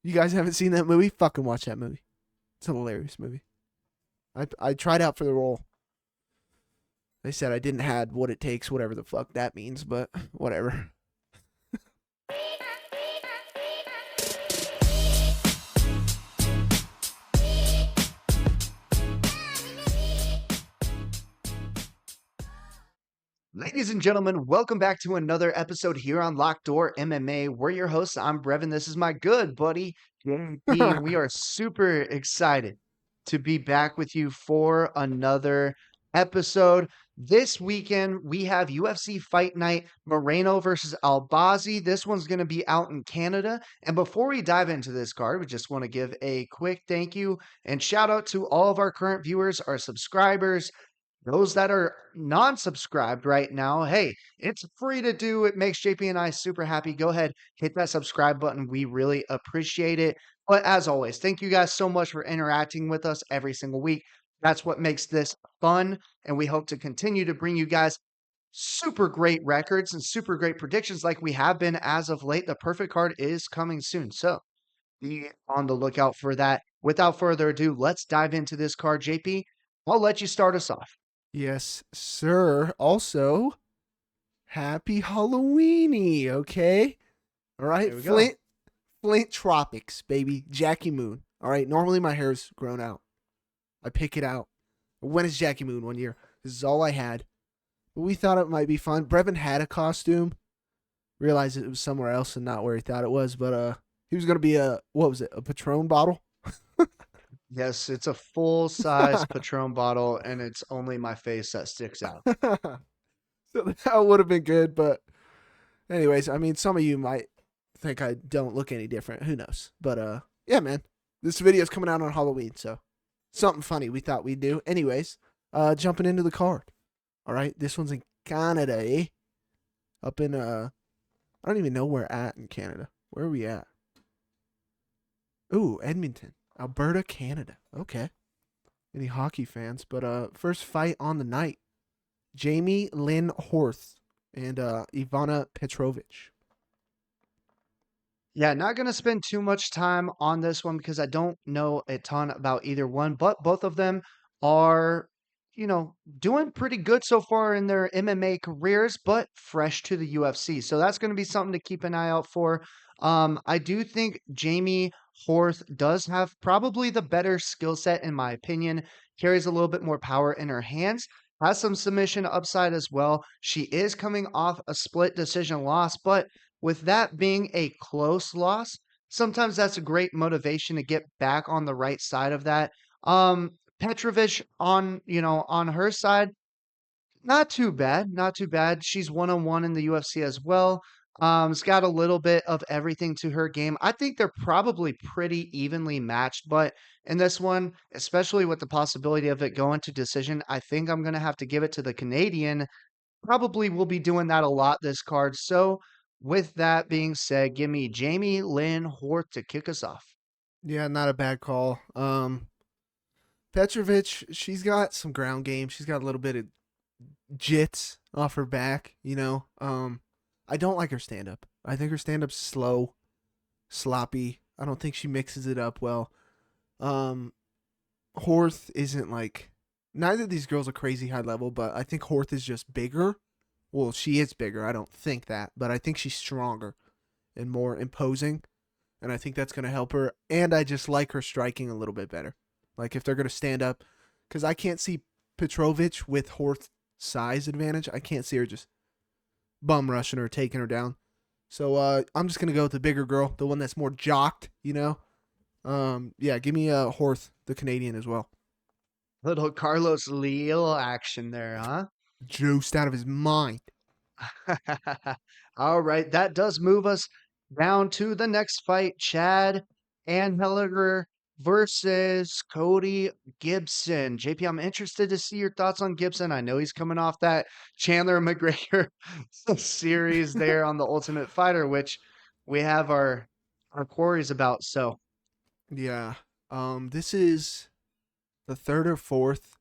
You guys haven't seen that movie? Fucking watch that movie. It's a hilarious movie. I tried out for the role. They said I didn't have what it takes, whatever the fuck that means, but whatever. Ladies and gentlemen, welcome back to another episode here on Locked Door MMA. We're your hosts. I'm Brevin. This is my good buddy, JP, and we are super excited to be back with you for another episode. This weekend, we have UFC Fight Night, Moreno versus Albazi. This one's going to be out in Canada. And before we dive into this card, we just want to give a quick thank you and shout out to all of our current viewers, our subscribers, those that are non-subscribed right now. Hey, it's free to do. It makes JP and I super happy. Go ahead, hit that subscribe button. We really appreciate it. But as always, thank you guys so much for interacting with us every single week. That's what makes this fun. And we hope to continue to bring you guys super great records and super great predictions like we have been as of late. The perfect card is coming soon. So be on the lookout for that. Without further ado, let's dive into this card. JP, I'll let you start us off. Yes, sir. Also, happy Halloweeny, okay? All right, There we go. Flint Tropics, baby. Jackie Moon. All right, normally my hair's grown out. I pick it out. I went as Jackie Moon one year. This is all I had. But we thought it might be fun. Brevin had a costume. Realized it was somewhere else and not where he thought it was. But he was going to be a Patron bottle? Yes, it's a full-size Patron bottle, and it's only my face that sticks out. So that would have been good, but anyways, I mean, some of you might think I don't look any different. Who knows? But yeah, man, this video's coming out on Halloween, so something funny we thought we'd do. Anyways, jumping into the card. All right, this one's in Canada, eh? Up in I don't even know where at in Canada. Where are we at? Ooh, Edmonton. Alberta, Canada. Okay. Any hockey fans? But first fight on the night. Jamie Lynn Horth and Ivana Petrovic. Yeah, not going to spend too much time on this one because I don't know a ton about either one, but both of them are, doing pretty good so far in their MMA careers, but fresh to the UFC. So that's going to be something to keep an eye out for. I do think Jamie Horth does have probably the better skill set, in my opinion, carries a little bit more power in her hands, has some submission upside as well. She is coming off a split decision loss, but with that being a close loss, sometimes that's a great motivation to get back on the right side of that. Petrovic on her side, not too bad, not too bad. She's one-on-one in the UFC as well. It's got a little bit of everything to her game. I think they're probably pretty evenly matched, but in this one, especially with the possibility of it going to decision, I think I'm going to have to give it to the Canadian. Probably will be doing that a lot this card. So with that being said, give me Jamie Lynn Horth to kick us off. Yeah, not a bad call. Petrovic, she's got some ground game. She's got a little bit of jits off her back, I don't like her stand-up. I think her stand-up's slow, sloppy. I don't think she mixes it up well. Horth isn't like... Neither of these girls are crazy high level, but I think Horth is just bigger. Well, she is bigger. I don't think that, but I think she's stronger and more imposing, and I think that's going to help her. And I just like her striking a little bit better. Like if they're going to stand up, because I can't see Petrovic with Horth's size advantage. I can't see her just bum rushing her, taking her down. So I'm just going to go with the bigger girl, the one that's more jocked, Yeah, give me Horth, the Canadian as well. Little Carlos Leal action there, huh? Juiced out of his mind. All right, that does move us down to the next fight. Chad Anheliger versus Cody Gibson. JP, I'm interested to see your thoughts on Gibson. I know he's coming off that Chandler McGregor series there on the Ultimate Fighter, which we have our queries about. So Yeah. This is the third or fourth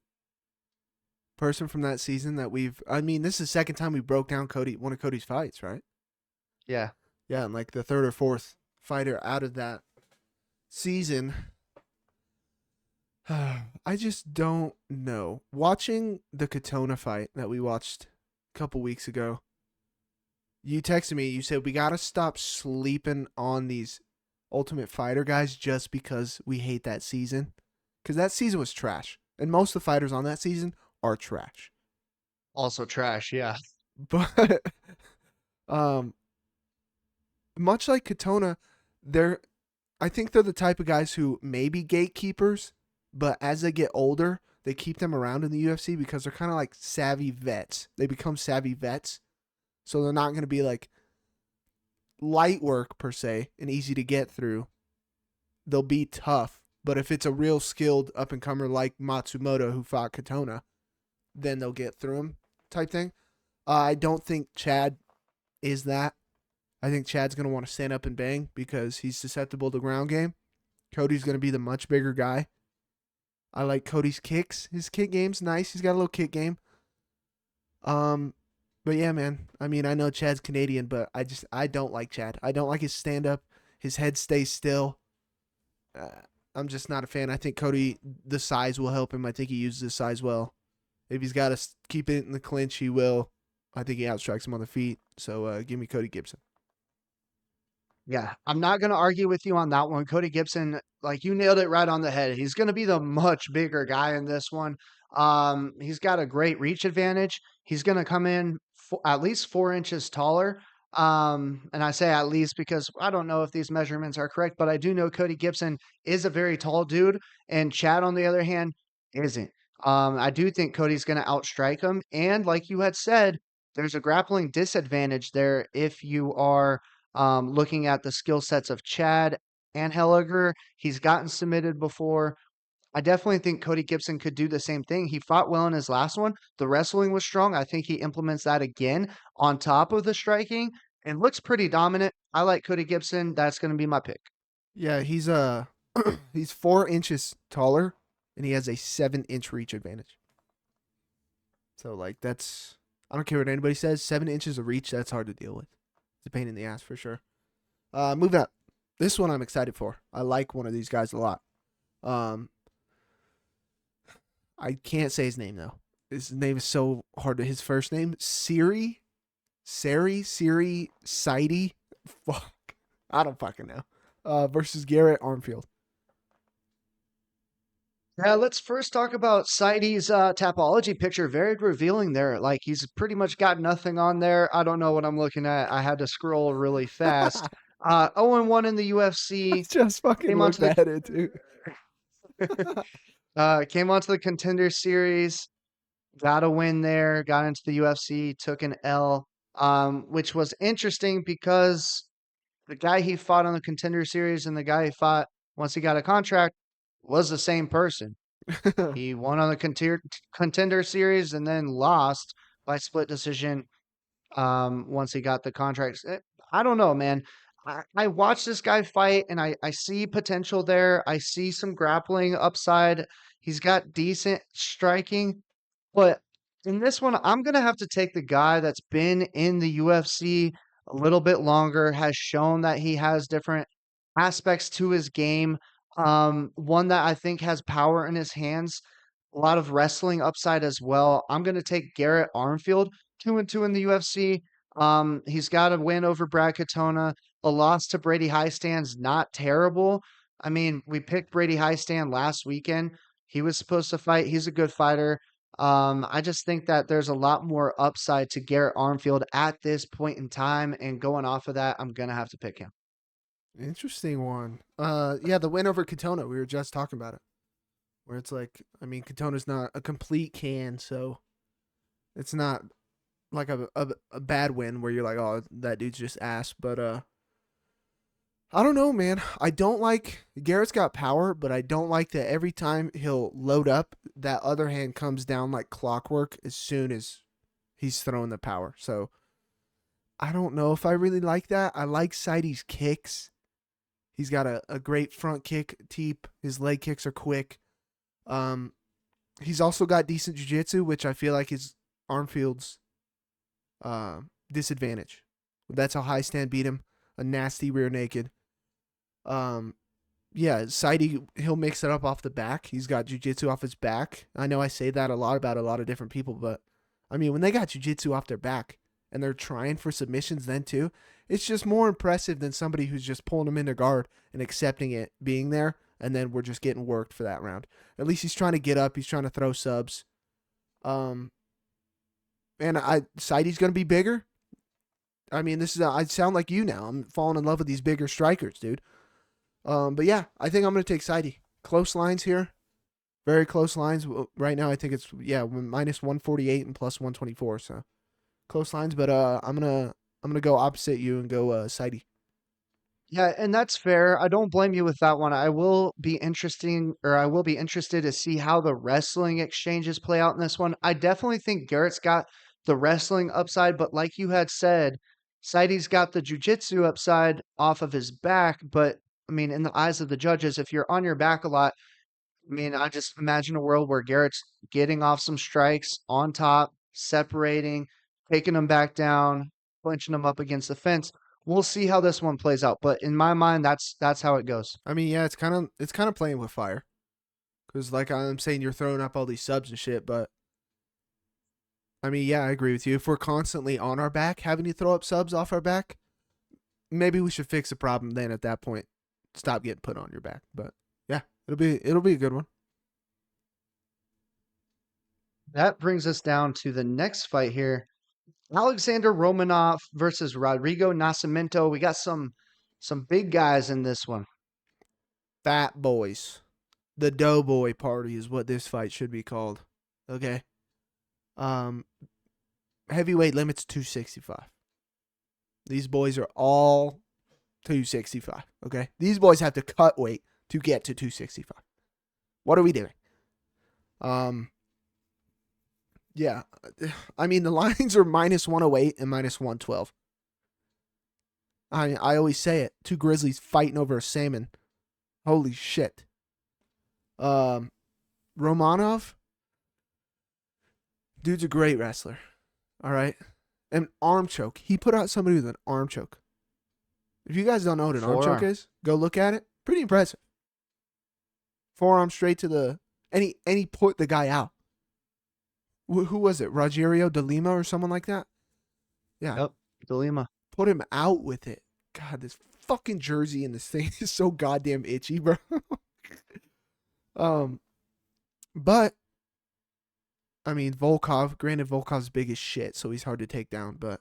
person from that season that this is the second time we broke down one of Cody's fights, right? yeah. Yeah, and like the third or fourth fighter out of that season, I just don't know. Watching the Katona fight that we watched a couple weeks ago, you texted me. You said we gotta stop sleeping on these Ultimate Fighter guys just because we hate that season, because that season was trash, and most of the fighters on that season are trash. Also trash, yeah. But um, much like Katona, they're I think they're the type of guys who may be gatekeepers, but as they get older, they keep them around in the UFC because they're kind of like savvy vets. They become savvy vets, so they're not going to be like light work per se and easy to get through. They'll be tough, but if it's a real skilled up and comer like Matsumoto who fought Katona, then they'll get through him type thing. I don't think Chad is that. I think Chad's going to want to stand up and bang because he's susceptible to ground game. Cody's going to be the much bigger guy. I like Cody's kicks. His kick game's nice. He's got a little kick game. But yeah, man. I mean, I know Chad's Canadian, but I don't like Chad. I don't like his stand up. His head stays still. I'm just not a fan. I think Cody, the size will help him. I think he uses his size well. If he's got to keep it in the clinch, he will. I think he outstrikes him on the feet. So give me Cody Gibson. Yeah, I'm not going to argue with you on that one. Cody Gibson, like you nailed it right on the head. He's going to be the much bigger guy in this one. He's got a great reach advantage. He's going to come in at least 4 inches taller. And I say at least because I don't know if these measurements are correct, but I do know Cody Gibson is a very tall dude, and Chad, on the other hand, isn't. I do think Cody's going to outstrike him. And like you had said, there's a grappling disadvantage there if you are looking at the skill sets of Chad and Anheliger. He's gotten submitted before. I definitely think Cody Gibson could do the same thing. He fought well in his last one. The wrestling was strong. I think he implements that again on top of the striking and looks pretty dominant. I like Cody Gibson. That's going to be my pick. Yeah, he's he's 4 inches taller, and he has a 7 inch reach advantage. So like that's I don't care what anybody says. 7 inches of reach, that's hard to deal with. It's a pain in the ass for sure. Moving up. This one I'm excited for. I like one of these guys a lot. I can't say his name though. His name is so hard to his first name. Sidey. Fuck. I don't fucking know. Versus Garrett Armfield. Yeah, let's first talk about Sidey's Tapology picture. Very revealing there. Like he's pretty much got nothing on there. I don't know what I'm looking at. I had to scroll really fast. 0-1 in the I UFC. just fucking Came onto looked the at it too. came onto the Contender Series. Got a win there. Got into the UFC. Took an L. Which was interesting because the guy he fought on the Contender Series and the guy he fought once he got a contract was the same person. He won on the Contender Series and then lost by split decision once he got the contract. I don't know, man. I watched this guy fight and I see potential there. I see some grappling upside. He's got decent striking, but in this one, I'm going to have to take the guy that's been in the UFC a little bit longer, has shown that he has different aspects to his game. One that I think has power in his hands, a lot of wrestling upside as well. I'm going to take Garrett Armfield, 2-2 in the UFC. He's got a win over Brad Katona. A loss to Brady Highstand's not terrible. I mean, we picked Brady Highstand last weekend. He was supposed to fight. He's a good fighter. I just think that there's a lot more upside to Garrett Armfield at this point in time, and going off of that, I'm gonna have to pick him. Interesting one. Yeah, the win over Katona. We were just talking about it. Where it's like, I mean, Katona's not a complete can, so it's not like a bad win where you're like, oh, that dude's just ass. But I don't know, man. I don't like Garrett's got power, but I don't like that every time he'll load up, that other hand comes down like clockwork as soon as he's throwing the power. So I don't know if I really like that. I like Sidey's kicks. He's got a great front kick teep. His leg kicks are quick. He's also got decent jiu-jitsu, which I feel like is Armfield's disadvantage. That's how High Stand beat him. A nasty rear naked. yeah, Sidey, he'll mix it up off the back. He's got jiu-jitsu off his back. I know I say that a lot about a lot of different people, but I mean, when they got jiu-jitsu off their back and they're trying for submissions then too, it's just more impressive than somebody who's just pulling them into guard and accepting it being there, and then we're just getting worked for that round. At least he's trying to get up. He's trying to throw subs. Um, and Sidey's going to be bigger. I mean, I sound like you now. I'm falling in love with these bigger strikers, dude. But yeah, I think I'm going to take Sidey. Close lines here. Very close lines. Right now, I think it's, yeah, minus 148 and plus 124. So close lines, but I'm gonna go opposite you and go Sidey. Yeah, and that's fair. I don't blame you with that one. I will be interested to see how the wrestling exchanges play out in this one. I definitely think Garrett's got the wrestling upside, but like you had said, Sidey's got the jujitsu upside off of his back. But I mean, in the eyes of the judges, if you're on your back a lot, I mean, I just imagine a world where Garrett's getting off some strikes on top, separating, taking them back down, clinching them up against the fence. We'll see how this one plays out, but in my mind, that's how it goes. I mean, yeah, it's kind of playing with fire because, like I'm saying, you're throwing up all these subs and shit. But I mean, yeah, I agree with you. If we're constantly on our back, having to throw up subs off our back, maybe we should fix the problem. Then at that point, stop getting put on your back. But yeah, it'll be a good one. That brings us down to the next fight here. Alexander Romanov versus Rodrigo Nascimento. We got some big guys in this one. Fat boys, the Doughboy Party is what this fight should be called. Okay. Um, Heavyweight limits 265. These boys are all 265. Okay, these boys have to cut weight to get to 265. What are we doing? Um, yeah, I mean the lines are minus 108 and minus 112. I always say it. Two grizzlies fighting over a salmon. Holy shit. Um, Romanov, dude's a great wrestler. All right, an arm choke. He put out somebody with an arm choke. If you guys don't know what an arm choke Forearm. is, go look at it. Pretty impressive. Forearm straight to the and he put the guy out. Who was it? Rogerio de Lima or someone like that? Yeah, Yep, Delima. put him out with it. God, this fucking jersey and this thing is so goddamn itchy, bro. um, but I mean Volkov. Granted, Volkov's big as shit, so he's hard to take down. But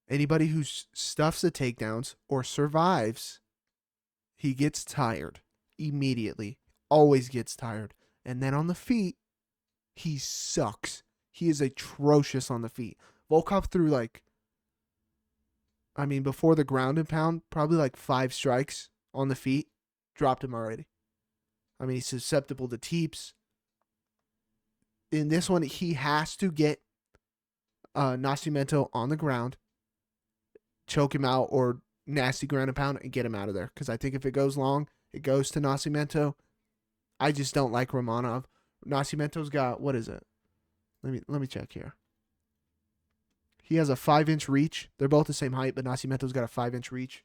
anybody who stuffs the takedowns or survives, he gets tired immediately. Always gets tired, and then on the feet, he sucks. He is atrocious on the feet. Volkov threw before the ground and pound, probably like 5 strikes on the feet. Dropped him already. I mean, he's susceptible to teeps. In this one, he has to get Nascimento on the ground, choke him out, or nasty ground and pound and get him out of there. Because I think if it goes long, it goes to Nascimento. I just don't like Romanov. Nascimento's got, what is it? Let me check here. He has a 5-inch reach. They're both the same height, but Nascimento's got a 5-inch reach.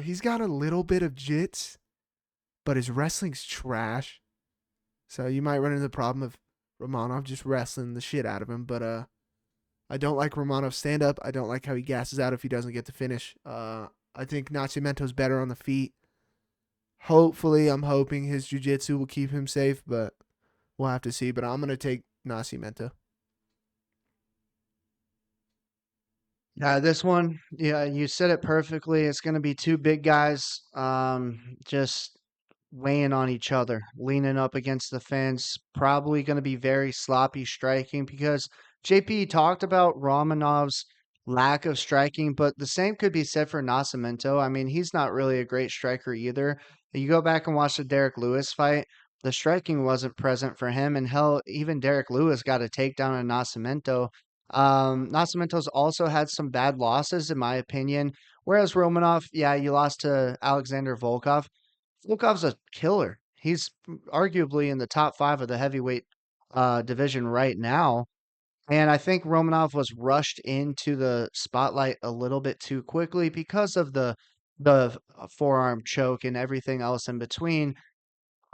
He's got a little bit of jits, but his wrestling's trash. So you might run into the problem of Romanov just wrestling the shit out of him. But I don't like Romanov's stand-up. I don't like how he gasses out if he doesn't get the finish. I think Nascimento's better on the feet. Hopefully, I'm hoping his jiu-jitsu will keep him safe, but we'll have to see. But I'm going to take Nascimento. Yeah, this one, yeah, you said it perfectly. It's going to be two big guys, just weighing on each other, leaning up against the fence. Probably going to be very sloppy striking because JP talked about Romanov's lack of striking, but the same could be said for Nascimento. I mean, he's not really a great striker either. You go back and watch the Derek Lewis fight, the striking wasn't present for him, and hell, even Derek Lewis got a takedown on Nascimento. Nascimento's also had some bad losses, in my opinion. Whereas Romanov, yeah, you lost to Alexander Volkov. Volkov's a killer. He's arguably in the top 5 of the heavyweight division right now. And I think Romanov was rushed into the spotlight a little bit too quickly because of the the forearm choke and everything else in between.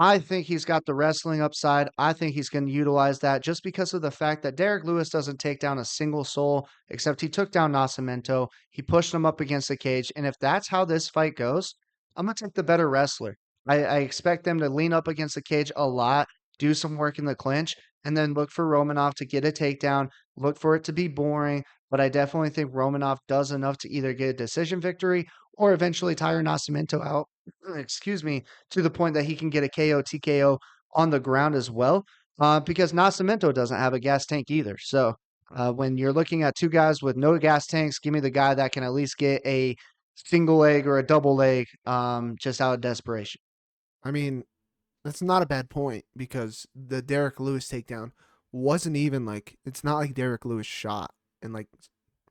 I think he's got the wrestling upside. I think he's going to utilize that just because of the fact that Derek Lewis doesn't take down a single soul, except he took down Nascimento. He pushed him up against the cage. And if that's how this fight goes, I'm going to take the better wrestler. I expect them to lean up against the cage a lot, do some work in the clinch, and then look for Romanov to get a takedown, look for it to be boring. But I definitely think Romanov does enough to either get a decision victory or eventually tire Nascimento out. Excuse me, to the point that he can get a KO, TKO on the ground as well, because Nascimento doesn't have a gas tank either. So when you're looking at two guys with no gas tanks, give me the guy that can at least get a single leg or a double leg just out of desperation. I mean, that's not a bad point because the Derek Lewis takedown wasn't even like it's not like Derek Lewis shot and like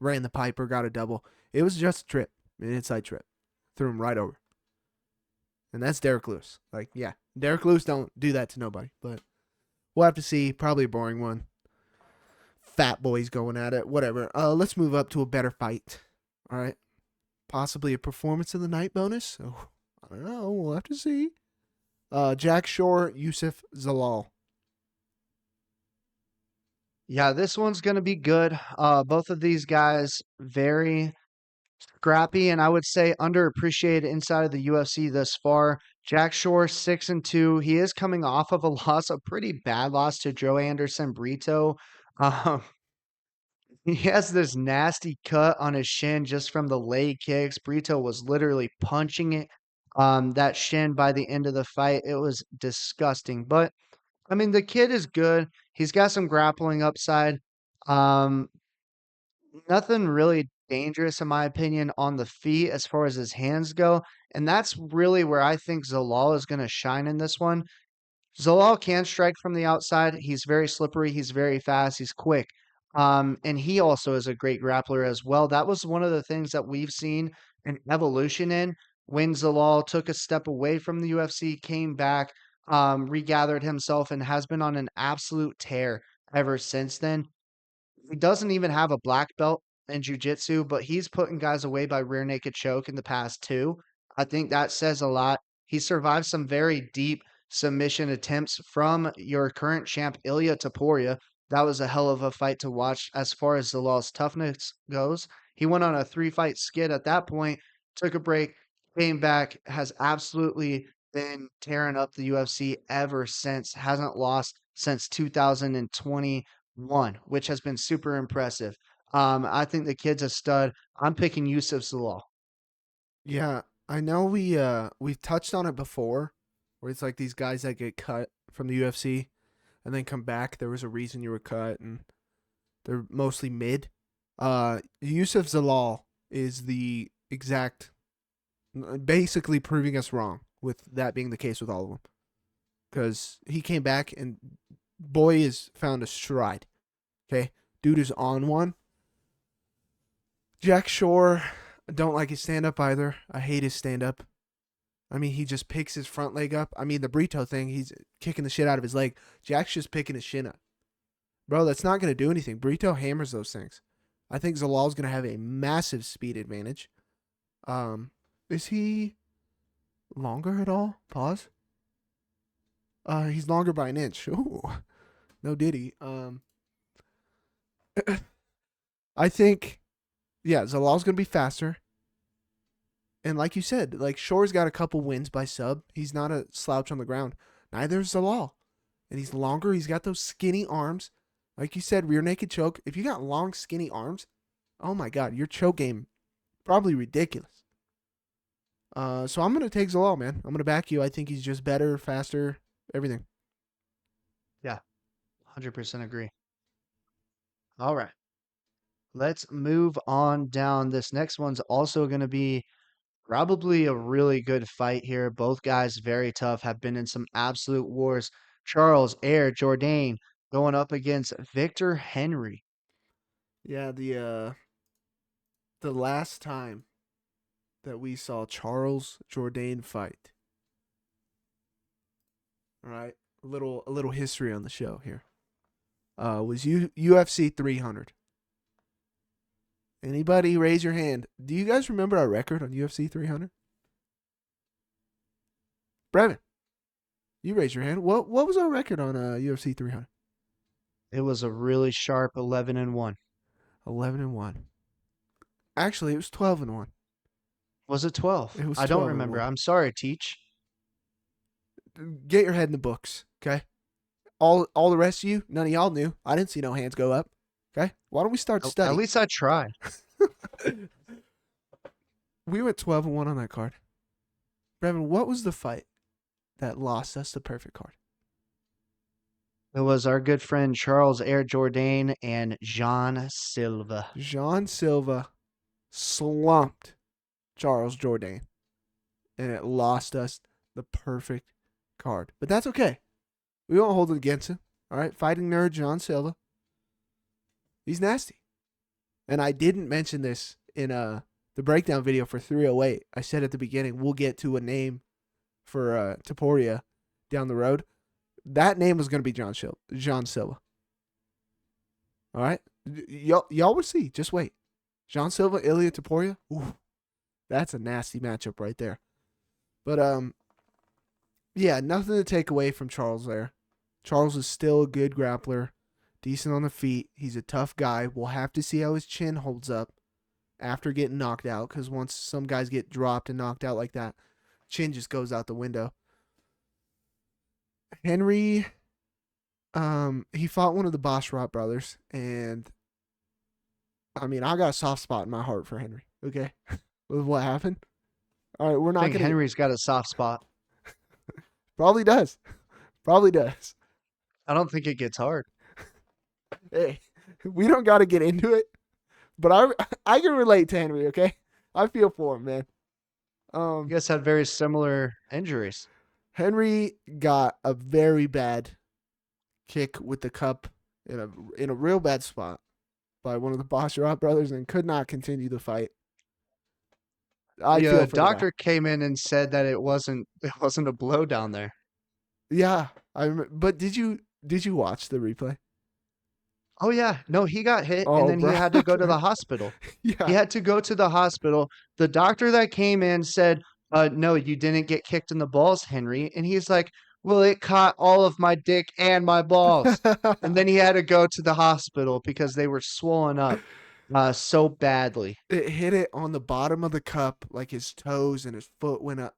ran the pipe or got a double. It was just a trip, an inside trip, threw him right over, and that's Derek Lewis. Like, yeah, Derek Lewis don't do that to nobody, but we'll have to see. Probably a boring one. Fat boys going at it, whatever. Let's move up to a better fight. All right, possibly a performance of the night bonus. Oh, I don't know. We'll have to see. Jack Shore, Yusuf Zalal. Yeah, this one's going to be good. Both of these guys very scrappy and I would say underappreciated inside of the UFC thus far. Jack Shore 6-2. He is coming off of a loss, a pretty bad loss to Joe Anderson Brito. Um, he has this nasty cut on his shin just from the leg kicks. Brito was literally punching it that shin by the end of the fight. It was disgusting. But I mean, the kid is good. He's got some grappling upside. Um, Nothing really dangerous, in my opinion, on the feet as far as his hands go. And that's really where I think Zalal is going to shine in this one. Zalal can strike from the outside. He's very slippery. He's very fast. He's quick. And he also is a great grappler as well. That was one of the things that we've seen an evolution in when Zalal took a step away from the UFC, came back, regathered himself, and has been on an absolute tear ever since then. He doesn't even have a black belt in jiu-jitsu, but he's putting guys away by rear naked choke in the past 2. I think that says a lot. He survived some very deep submission attempts from your current champ, Ilya Taporia. That was a hell of a fight to watch as far as Zalal's toughness goes. He went on a 3-fight skid at that point, took a break, came back, has absolutely been tearing up the UFC ever since, hasn't lost since 2021, which has been super impressive. I think the kid's a stud. I'm picking Yusuf Zalal. Yeah, I know we've touched on it before, where it's like these guys that get cut from the UFC and then come back. There was a reason you were cut, and they're mostly mid. Yusuf Zalal is the exact, basically proving us wrong with that being the case with all of them, because he came back and boy has found a stride. Okay, dude is on one. Jack Shore, I don't like his stand up either. I hate his stand up. I mean, he just picks his front leg up. I mean, the Brito thing, he's kicking the shit out of his leg. Jack's just picking his shin up. Bro, that's not going to do anything. Brito hammers those things. I think Zalal's going to have a massive speed advantage. Is he longer at all? Pause. He's longer by an inch. Ooh, no diddy. I think, yeah, Zalal's going to be faster. And like you said, like Shore's got a couple wins by sub. He's not a slouch on the ground. Neither is Zalal. And he's longer. He's got those skinny arms. Like you said, rear naked choke. If you got long, skinny arms, oh my God, your choke game probably ridiculous. So I'm going to take Zalal, man. I'm going to back you. I think he's just better, faster, everything. Yeah, 100% agree. All right. Let's move on down. This next one's also going to be probably a really good fight here. Both guys very tough, have been in some absolute wars. Charles Air Jourdain going up against Victor Henry. Yeah, the last time that we saw Charles Jourdain fight. All right, a little history on the show here. Was UFC 300. Anybody raise your hand? Do you guys remember our record on UFC 300? Brevin, you raise your hand. What was our record on UFC 300? It was a really sharp 11-1. 11-1. Actually, it was 12-1. Was it 12? It was I don't 12 and remember. 1. I'm sorry, Teach. Get your head in the books, okay? All the rest of you, none of y'all knew. I didn't see no hands go up. Okay? Why don't we start At studying? least I tried. We went 12-1 on that card. Brevin, what was the fight that lost us the perfect card? It was our good friend Charles Air Jourdain and Jean Silva. Jean Silva slumped Charles Jourdain, and it lost us the perfect card. But that's okay. We won't hold it against him. All right? Fighting nerd Jean Silva. He's nasty. And I didn't mention this in the breakdown video for 308. I said at the beginning, we'll get to a name for Topuria down the road. That name was going to be Jean Silva. All right? Y'all will see. Just wait. Jean Silva, Ilia Topuria. Ooh, that's a nasty matchup right there. But, yeah, nothing to take away from Charles there. Charles is still a good grappler, decent on the feet. He's a tough guy. We'll have to see how his chin holds up after getting knocked out, because once some guys get dropped and knocked out like that, chin just goes out the window. Henry, he fought one of the Barriault brothers, and I mean, I got a soft spot in my heart for Henry, okay, with what happened. All right, we're not I think going to... Henry's got a soft spot. Probably does. Probably does. I don't think it gets hard. Hey, we don't got to get into it, but I can relate to Henry, okay? I feel for him, man. You guys had very similar injuries. Henry got a very bad kick with the cup in a real bad spot by one of the Barriault brothers and could not continue the fight. I feel for doctor came in and said that it wasn't a blow down there. Yeah, I remember, but did you watch the replay? Oh yeah, no, he got hit Oh, and then bro. he had to go to the hospital. Yeah. He had to go to the hospital. The doctor that came in said, no, you didn't get kicked in the balls, Henry. And he's like, well, it caught all of my dick and my balls. And then he had to go to the hospital because they were swollen up so badly. It hit it on the bottom of the cup, like his toes and his foot went up.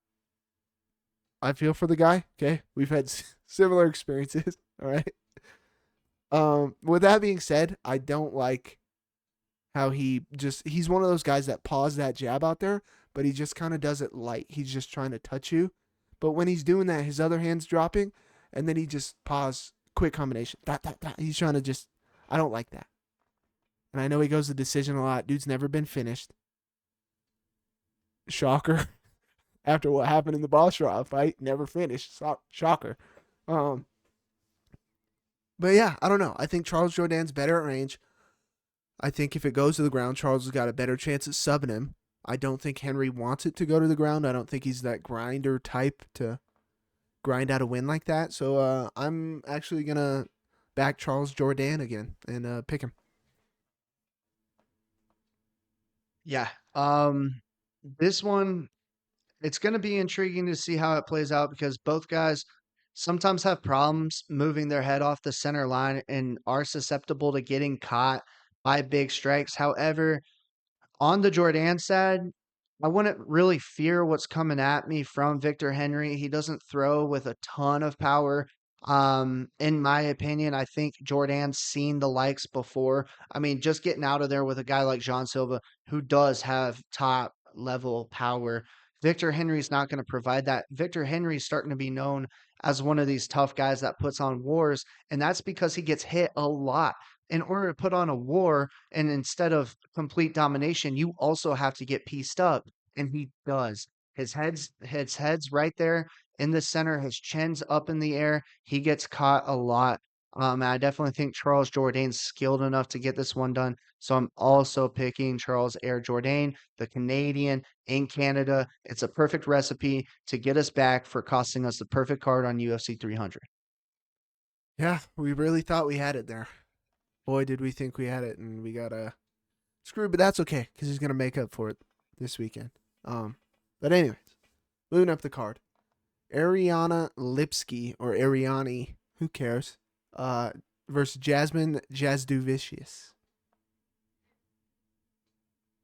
I feel for the guy, okay? We've had similar experiences, all right? With that being said, I don't like how he's one of those guys that paws that jab out there, but he just kind of does it light. He's just trying to touch you. But when he's doing that, his other hand's dropping, and then he just paws, quick combination. He's trying to just, I don't like that. And I know he goes to decision a lot. Dude's never been finished. Shocker. After what happened in the Barriault fight, never finished. Shocker. But yeah, I don't know. I think Charles Jourdain's better at range. I think if it goes to the ground, Charles has got a better chance at subbing him. I don't think Henry wants it to go to the ground. I don't think he's that grinder type to grind out a win like that. So I'm actually going to back Charles Jourdain again and pick him. Yeah. This one, it's going to be intriguing to see how it plays out because both guys sometimes have problems moving their head off the center line and are susceptible to getting caught by big strikes. However, on the Jourdain side, I wouldn't really fear what's coming at me from Victor Henry. He doesn't throw with a ton of power. In my opinion, I think Jourdain's seen the likes before. I mean, just getting out of there with a guy like Jean Silva, who does have top level power. Victor Henry's not going to provide that. Victor Henry's starting to be known as one of these tough guys that puts on wars, and that's because he gets hit a lot. In order to put on a war, and instead of complete domination, you also have to get pieced up, and he does. His head's right there in the center. His chin's up in the air. He gets caught a lot. And I definitely think Charles Jourdain's skilled enough to get this one done. So I'm also picking Charles Air Jourdain, the Canadian in Canada. It's a perfect recipe to get us back for costing us the perfect card on UFC 300. Yeah, we really thought we had it there. Boy, did we think we had it, and we got screwed. But that's okay, because he's going to make up for it this weekend. But anyways, moving up the card. Ariana Lipski or Ariani, who cares? Uh, versus Jasmine Jasudavicius.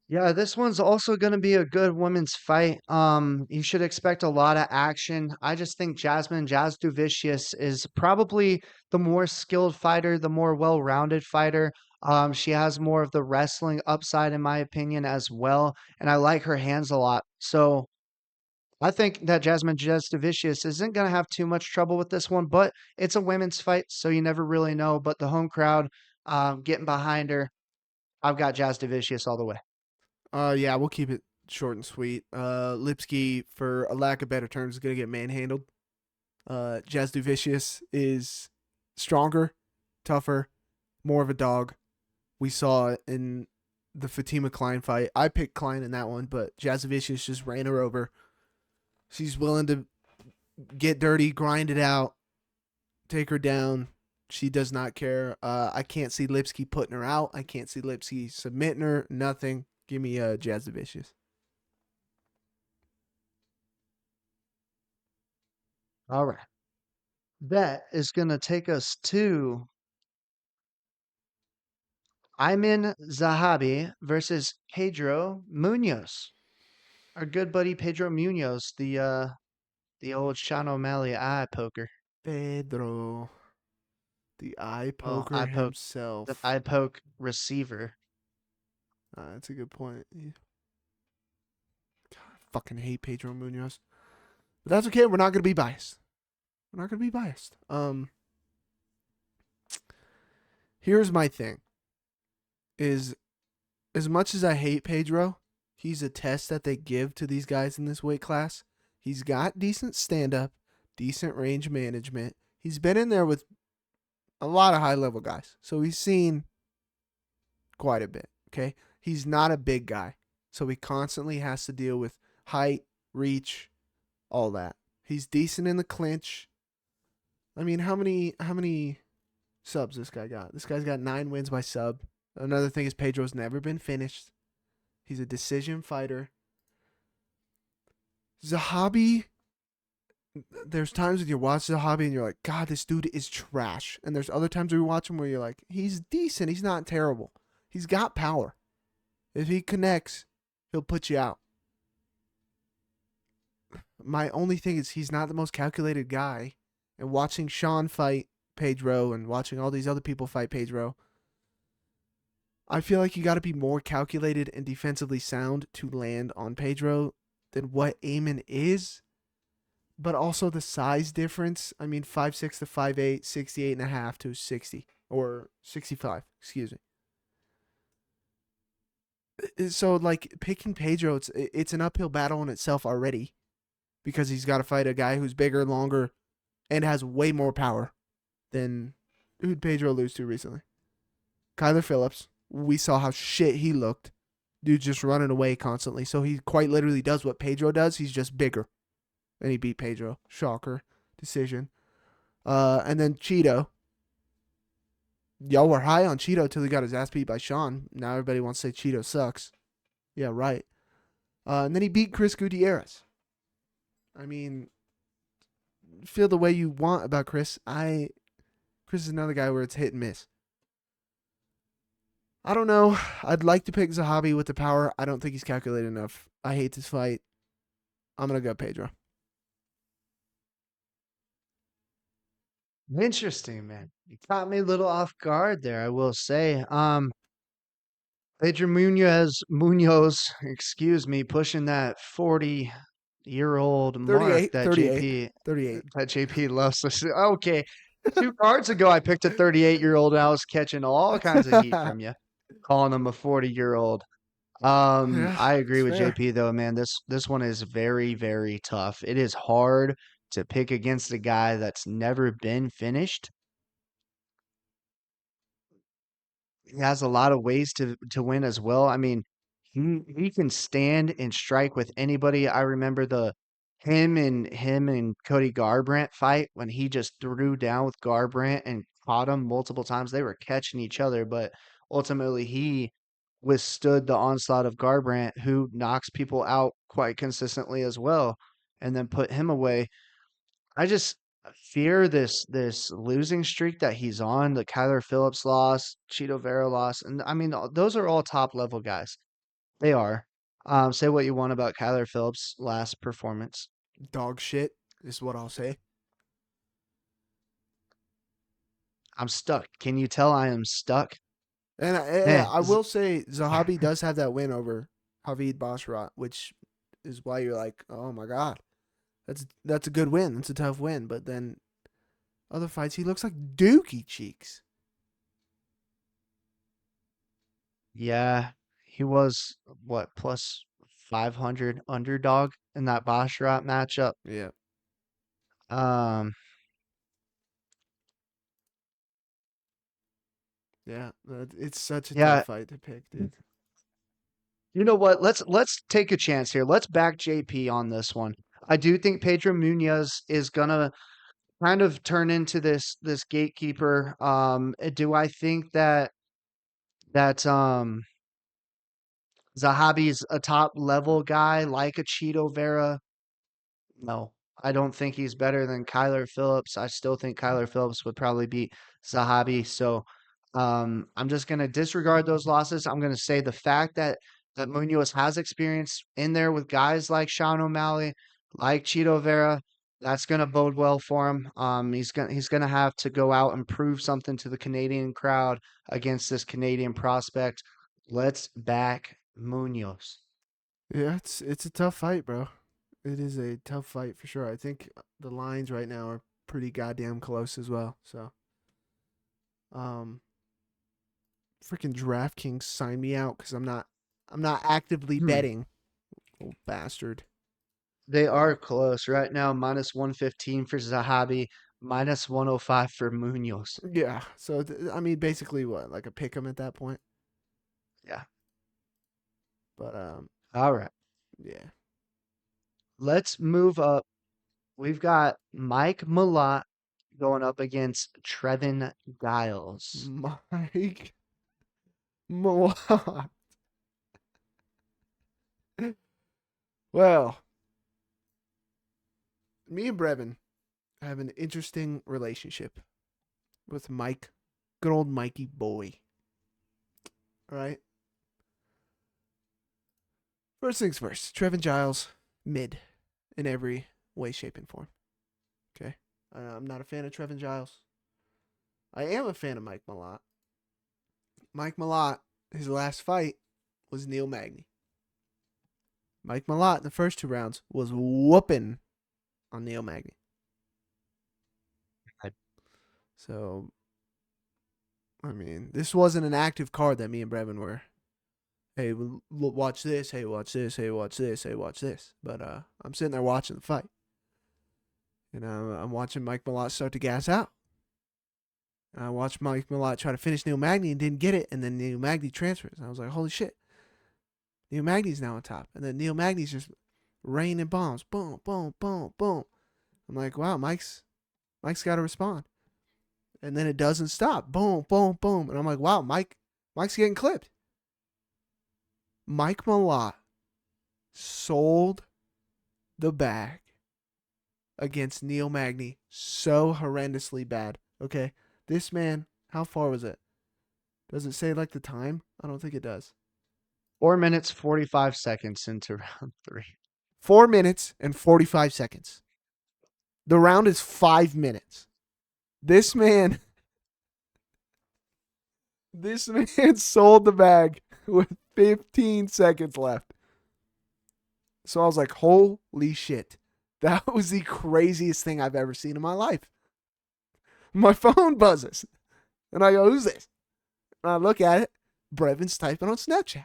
Yeah, this one's also going to be a good women's fight. You should expect a lot of action. I just think Jasmine Jasudavicius is probably the more skilled fighter, the more well-rounded fighter. She has more of the wrestling upside, in my opinion, as well, and I like her hands a lot. So I think that Jasmine Jasudavicius isn't going to have too much trouble with this one, but it's a women's fight, so you never really know. But the home crowd, getting behind her, I've got Jasudavicius all the way. Yeah, we'll keep it short and sweet. Lipski, for a lack of better terms, is gonna get manhandled. Jasudavicius is stronger, tougher, more of a dog. We saw it in the Fatima Klein fight. I picked Klein in that one, but Jasudavicius just ran her over. She's willing to get dirty, grind it out, take her down. She does not care. I can't see Lipski putting her out. I can't see Lipski submitting her. Nothing. Give me Jasudavicius. All right. That is going to take us to Ayman Zahabi versus Pedro Munhoz. Our good buddy Pedro Munhoz, the old Sean O'Malley eye poker. Pedro, the eye Well, poker the himself. eye poke receiver. That's a good point. God, I fucking hate Pedro Munoz. But that's okay. We're not going to be biased. We're not going to be biased. Here's my thing. Is as much as I hate Pedro, he's a test that they give to these guys in this weight class. He's got decent stand up, decent range management. He's been in there with a lot of high level guys. So he's seen quite a bit. Okay. He's not a big guy. So he constantly has to deal with height, reach, all that. He's decent in the clinch. I mean, how many subs this guy got? This guy's got 9 wins by sub. Another thing is Pedro's never been finished. He's a decision fighter. Zahabi, there's times when you watch Zahabi and you're like, God, this dude is trash. And there's other times where you watch him where you're like, he's decent. He's not terrible. He's got power. If he connects, he'll put you out. My only thing is he's not the most calculated guy. And watching Sean fight Pedro and watching all these other people fight Pedro, I feel like you got to be more calculated and defensively sound to land on Pedro than what Eamon is. But also the size difference. I mean, 5'6" to 5'8", 68.5 to 60. Or 65, excuse me. So, like, picking Pedro, it's an uphill battle in itself already. Because he's got to fight a guy who's bigger, longer, and has way more power than who'd Pedro lose to recently. Kyler Phillips. We saw how shit he looked. Dude just running away constantly. So he quite literally does what Pedro does. He's just bigger. And he beat Pedro. Shocker. Decision. And then Cheeto. Y'all were high on Cheeto till he got his ass beat by Sean. Now everybody wants to say Cheeto sucks. Yeah, right. And then he beat Chris Gutierrez. I mean, feel the way you want about Chris. Chris is another guy where it's hit and miss. I don't know. I'd like to pick Zahabi with the power. I don't think he's calculated enough. I hate this fight. I'm going to go Pedro. Interesting, man. You caught me a little off guard there, I will say. Pedro Munoz, excuse me, pushing that 40-year-old mark 38, 38, 38. that JP loves to see. Okay. 2 cards ago, I picked a 38-year-old and I was catching all kinds of heat from you, calling him a 40-year-old. Yeah, I agree it's with fair. JP though, man. This one is very, very tough. It is hard to pick against a guy that's never been finished. He has a lot of ways to win as well. I mean, he can stand and strike with anybody. I remember the him and Cody Garbrandt fight when he just threw down with Garbrandt and caught him multiple times. They were catching each other, but ultimately he withstood the onslaught of Garbrandt, who knocks people out quite consistently as well, and then put him away. I just fear this losing streak that he's on. The Kyler Phillips loss, Cheeto Vera loss, and I mean those are all top level guys. They are. Say what you want about Kyler Phillips' last performance. Dog shit is what I'll say. I'm stuck. Can you tell I am stuck? And Man, I will say Zahabi does have that win over Javid Basharat, which is why you're like, oh my god, that's a good win. That's a tough win. But then other fights, he looks like Dookie Cheeks. yeah, he was what plus 500 underdog in that Basharat matchup. Yeah, Um, yeah. It's such a tough yeah, fight to pick, dude. you know what? Let's take a chance here. Let's back JP on this one. I do think Pedro Munhoz is gonna kind of turn into this gatekeeper. Do I think that Zahabi's a top level guy like a Cheeto Vera? No, I don't think he's better than Kyler Phillips. I still think Kyler Phillips would probably beat Zahabi. So I'm just going to disregard those losses. I'm going to say the fact that Munoz has experience in there with guys like Sean O'Malley, like Cheeto Vera, that's going to bode well for him. He's gonna have to go out and prove something to the Canadian crowd against this Canadian prospect. Let's back Munoz. Yeah, it's a tough fight, bro. It is a tough fight for sure. I think the lines right now are pretty goddamn close as well. So, um, freaking DraftKings signed me out because I'm not actively Hmm. betting. Old bastard. They are close right now. Minus 115 for Zahabi, minus 105 for Munoz. Yeah. So I mean, basically, what like a pick 'em at that point. Yeah. But All right. yeah. Let's move up. We've got Mike Malott going up against Trevin Giles. Mike Malott. Well, me and Brevin have an interesting relationship with Mike, good old Mikey boy. All right. First things first, Trevin Giles, mid in every way, shape, and form. Okay. I'm not a fan of Trevin Giles. I am a fan of Mike Malott. Mike Malott, his last fight was Neil Magny. Mike Malott in the first 2 rounds was whooping on Neil Magny. So, I mean, this wasn't an active card that me and Brevin were. Hey, watch this. Hey, watch this. Hey, watch this. Hey, watch this. But I'm sitting there watching the fight. You know, I'm watching Mike Malott start to gas out. And I watched Mike Malott try to finish Neil Magny and didn't get it. And then Neil Magny transfers. And I was like, holy shit. Neil Magny's now on top. And then Neil Magny's just raining bombs. Boom, boom, boom, boom. I'm like, wow, Mike's got to respond. And then it doesn't stop. Boom, boom, boom. And I'm like, wow, Mike's getting clipped. Mike Malott sold the bag against Neil Magny so horrendously bad. Okay, this man, how far was it? Does it say like the time? I don't think it does. 4 minutes, 45 seconds into round 3. 4 minutes and 45 seconds. The round is 5 minutes. This man sold the bag with 15 seconds left. So I was like, holy shit. That was the craziest thing I've ever seen in my life. My phone buzzes. And I go, who's this? And I look at it. Brevin's typing on Snapchat.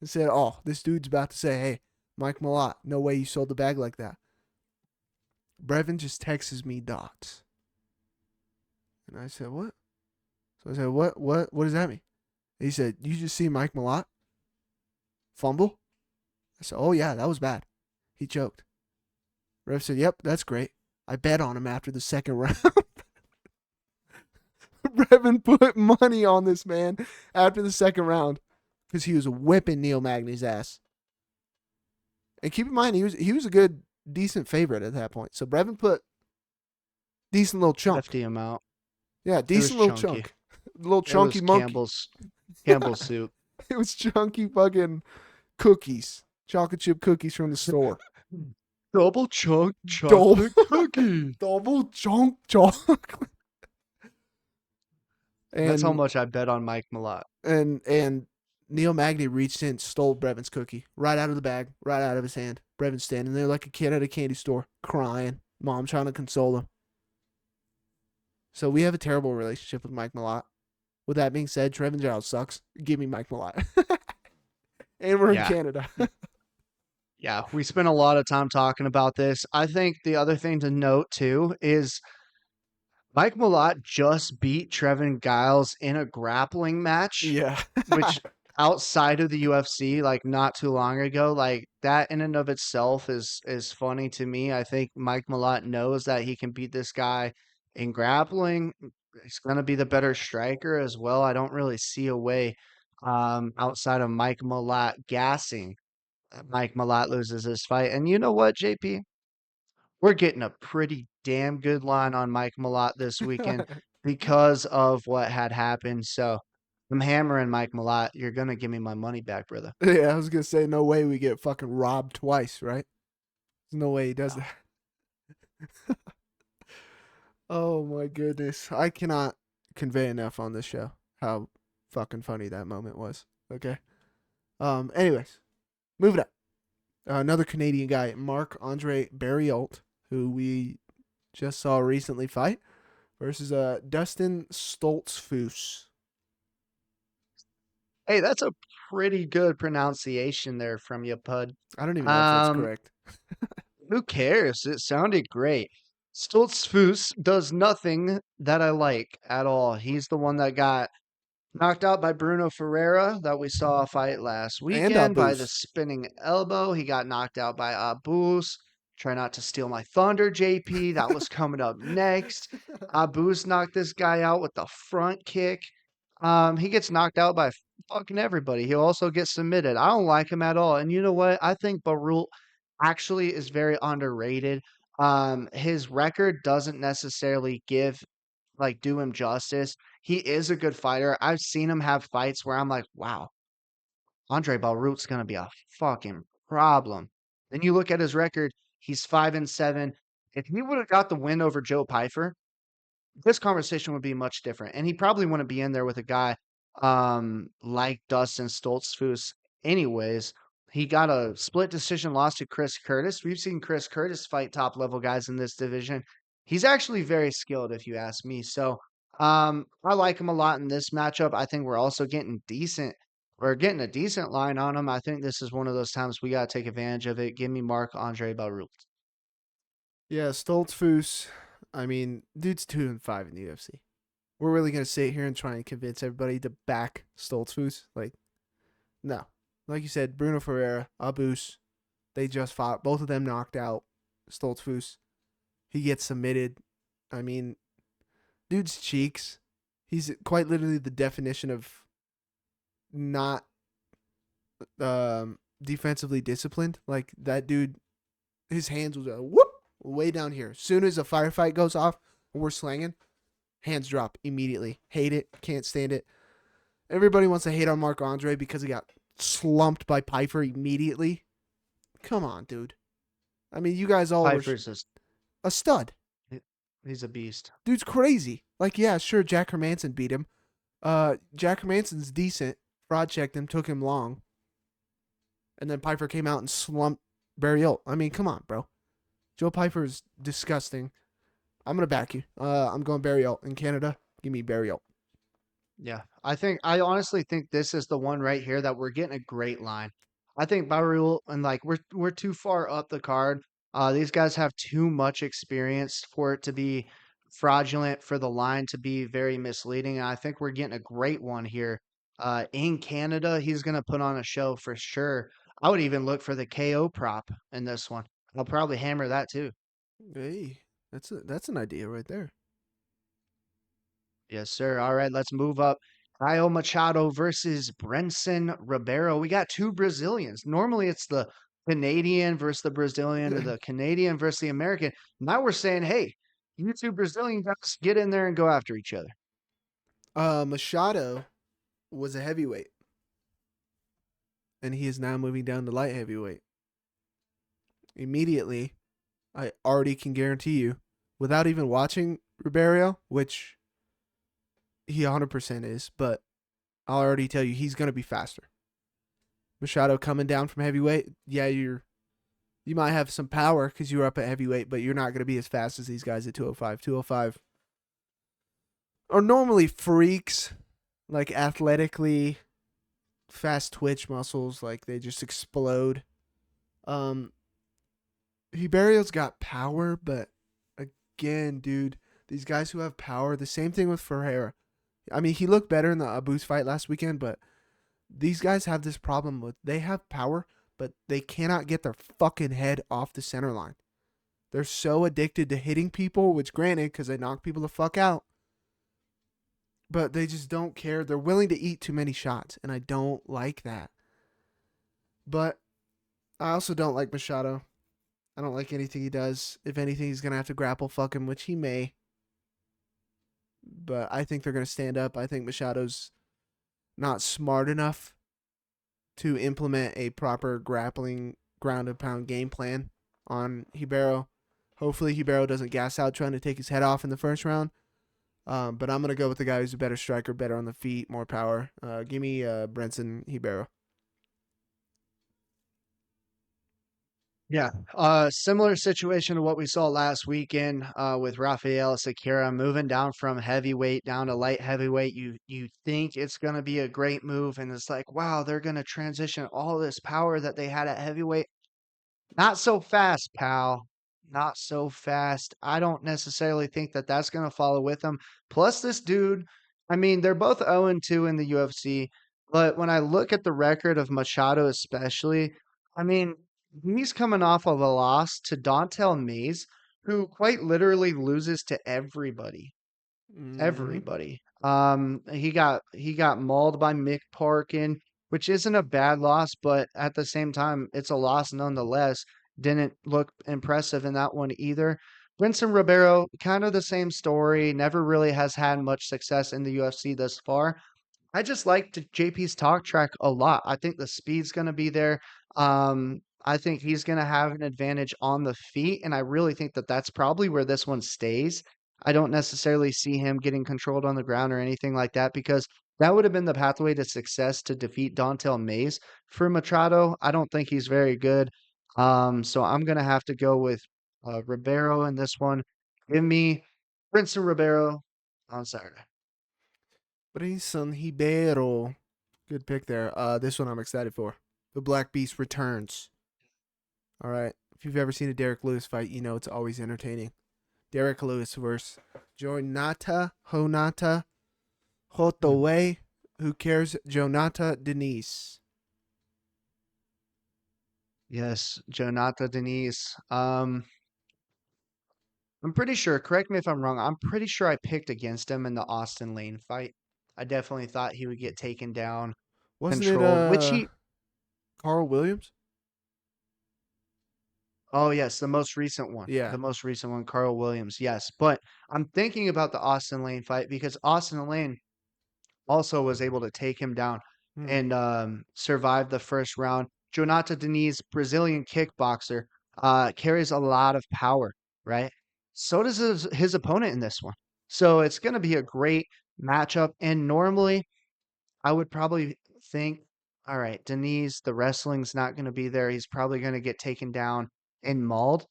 And said, oh, this dude's about to say, hey, Mike Malott, no way you sold the bag like that. Brevin just texts me dots. And I said, what? So I said, what does that mean? And he said, you just see Mike Malott fumble? I said, oh yeah, that was bad. He choked. Rev said, yep, that's great. I bet on him after the second round. Brevin put money on this man after the second round because he was whipping Neil Magny's ass. And keep in mind, he was a good, decent favorite at that point. So Brevin put Decent little chunk. hefty amount. Yeah, It was decent little chunky. chunk. Little It was chunky monkey. Campbell's soup. It was chunky fucking cookies. Chocolate chip cookies from the store. Double chunk Double, chocolate cookie. double chunk chocolate. That's how And much I bet on Mike Malott. and Neil Magny reached in, stole Brevin's cookie right out of the bag, right out of his hand. Brevin's standing there like a kid at a candy store, crying. Mom trying to console him. So we have a terrible relationship with Mike Malott. With that being said, Trevin Giles sucks. Give me Mike Malott. And we're in Canada. Yeah, we spent a lot of time talking about this. I think the other thing to note too is Mike Malott just beat Trevin Giles in a grappling match, Yeah. which outside of the UFC, like not too long ago, like that in and of itself is funny to me. I think Mike Malott knows that he can beat this guy in grappling. He's gonna be the better striker as well. I don't really see a way outside of Mike Malott gassing. Mike Malott loses this fight. And you know what, JP? We're getting a pretty damn good line on Mike Malott this weekend because of what had happened. So I'm hammering Mike Malott. You're going to give me my money back, brother. Yeah, I was going to say, no way we get fucking robbed twice, right? There's no way he does that. Oh my goodness. I cannot convey enough on this show how fucking funny that moment was. Okay. Anyways, moving up. Another Canadian guy, Marc-Andre Barriault, who we just saw recently fight, versus Dustin Stoltzfus. Hey, that's a pretty good pronunciation there from you, Pud. I don't even know if that's correct. Who cares? It sounded great. Stoltzfus does nothing that I like at all. He's the one that got knocked out by Bruno Ferreira that we saw fight last And weekend by the Abus. spinning elbow. He got knocked out by Abus. Try not to steal my thunder, JP. That was coming up next. Abus knocked this guy out with the front kick. He gets knocked out by fucking everybody. He'll also get submitted. I don't like him at all. And you know what? I think Barriault actually is very underrated. His record doesn't necessarily do him justice. He is a good fighter. I've seen him have fights where I'm like, wow, Andre Barriault's gonna be a fucking problem. Then you look at his record, he's 5-7. If he would have got the win over Joe Pyfer, this conversation would be much different. And he probably wouldn't be in there with a guy like Dustin Stoltzfus anyways. He got a split decision loss to Chris Curtis. We've seen Chris Curtis fight top level guys in this division. He's actually very skilled, if you ask me. So I like him a lot in this matchup. I think we're also getting we're getting a decent line on him. I think this is one of those times we gotta take advantage of it. Give me Marc-Andre Barriault. Yeah, Stoltzfus. I mean, dude's 2-5 in the UFC. We're really gonna sit here and try and convince everybody to back Stoltzfus? Like, no. Like you said, Bruno Ferreira, Abus, they just fought. Both of them knocked out Stoltzfus. He gets submitted. I mean, dude's cheeks. He's quite literally the definition of not defensively disciplined. Like, that dude, his hands was whoop way down here. As soon as a firefight goes off and we're slanging, hands drop immediately. Hate it. Can't stand it. Everybody wants to hate on Marc-Andre because he got slumped by Pyfer immediately. Come on, dude. I mean, you guys all Pyfer's were a stud. He's a beast. Dude's crazy. Like, yeah, sure, Jack Hermanson beat him. Jack Hermanson's decent. Fraud checked him, took him long. And then Pyfer came out and slumped Barriault. I mean, come on, bro. Joe Pyfer is disgusting. I'm going to back you. I'm going Barriault in Canada. Give me Barriault. Yeah, I honestly think this is the one right here that we're getting a great line. I think Barriault and like we're too far up the card. These guys have too much experience for it to be fraudulent, for the line to be very misleading. And I think we're getting a great one here. In Canada, he's gonna put on a show for sure. I would even look for the KO prop in this one. I'll probably hammer that too. Hey, that's an idea right there. Yes, sir. All right, let's move up. Caio Machado versus Brenson Ribeiro. We got two Brazilians. Normally it's the Canadian versus the Brazilian or the Canadian versus the American. Now we're saying, hey, You two Brazilian guys get in there and go after each other. Machado was a heavyweight, and he is now moving down to light heavyweight. Immediately, I already can guarantee you, without even watching Riberio, which he 100% is, but I'll already tell you he's going to be faster. Machado coming down from heavyweight, yeah, you might have some power because you were up at heavyweight, but you're not going to be as fast as these guys at 205. 205 are normally freaks, like athletically fast twitch muscles, like they just explode. Um, Riberio's got power, but again, dude, these guys who have power, the same thing with Ferreira. I mean, he looked better in the Abus fight last weekend, but these guys have this problem with they have power, but they cannot get their fucking head off the center line. They're so addicted to hitting people, which granted, because they knock people the fuck out, but they just don't care. They're willing to eat too many shots, and I don't like that. But I also don't like Machado. I don't like anything he does. If anything, he's going to have to grapple fuck him, which he may. But I think they're going to stand up. I think Machado's not smart enough to implement a proper grappling ground and pound game plan on Ribeiro. Hopefully Ribeiro doesn't gas out trying to take his head off in the first round. But I'm going to go with the guy who's a better striker, better on the feet, more power. Give me Brenson Ribeiro. Yeah. Similar situation to what we saw last weekend with Rafael Sakira moving down from heavyweight down to light heavyweight. You think it's gonna be a great move, and it's like, wow, they're gonna transition all this power that they had at heavyweight. Not so fast, pal. Not so fast. I don't necessarily think that that's going to follow with him. Plus, this dude, I mean, they're both 0-2 in the UFC, but when I look at the record of Machado, especially, I mean, he's coming off of a loss to Dontel Mays, who quite literally loses to everybody. Mm-hmm. Everybody. He got mauled by Mick Parkin, which isn't a bad loss, but at the same time, it's a loss nonetheless. Didn't look impressive in that one either. Brinson Ribeiro, kind of the same story. Never really has had much success in the UFC thus far. I just liked JP's talk track a lot. I think the speed's going to be there. I think he's going to have an advantage on the feet, and I really think that that's probably where this one stays. I don't necessarily see him getting controlled on the ground or anything like that because that would have been the pathway to success to defeat Dontel Mays. For Machado, I don't think he's very good. So I'm going to have to go with Ribeiro in this one. Give me Prince and Ribeiro on Saturday. Brenson Ribeiro. Good pick there. This one I'm excited for. The Black Beast returns. All right. If you've ever seen a Derek Lewis fight, you know it's always entertaining. Derek Lewis versus Jonata Honata Hotowe. Who cares? Jonata Diniz. Yes, Jonata Diniz. I'm pretty sure, correct me if I'm wrong, I'm pretty sure I picked against him in the Austin Lane fight. I definitely thought he would get taken down, Wasn't it controlled, which he, Carl Williams? oh yes, the most recent one. Yeah. The most recent one, Carl Williams. Yes. But I'm thinking about the Austin Lane fight because Austin Lane also was able to take him down Hmm. and survive the first round. Jonata Diniz, Brazilian kickboxer, carries a lot of power, right? So does his opponent in this one. So it's going to be a great matchup. And normally, I would probably think, all right, Diniz, the wrestling's not going to be there. He's probably going to get taken down and mauled.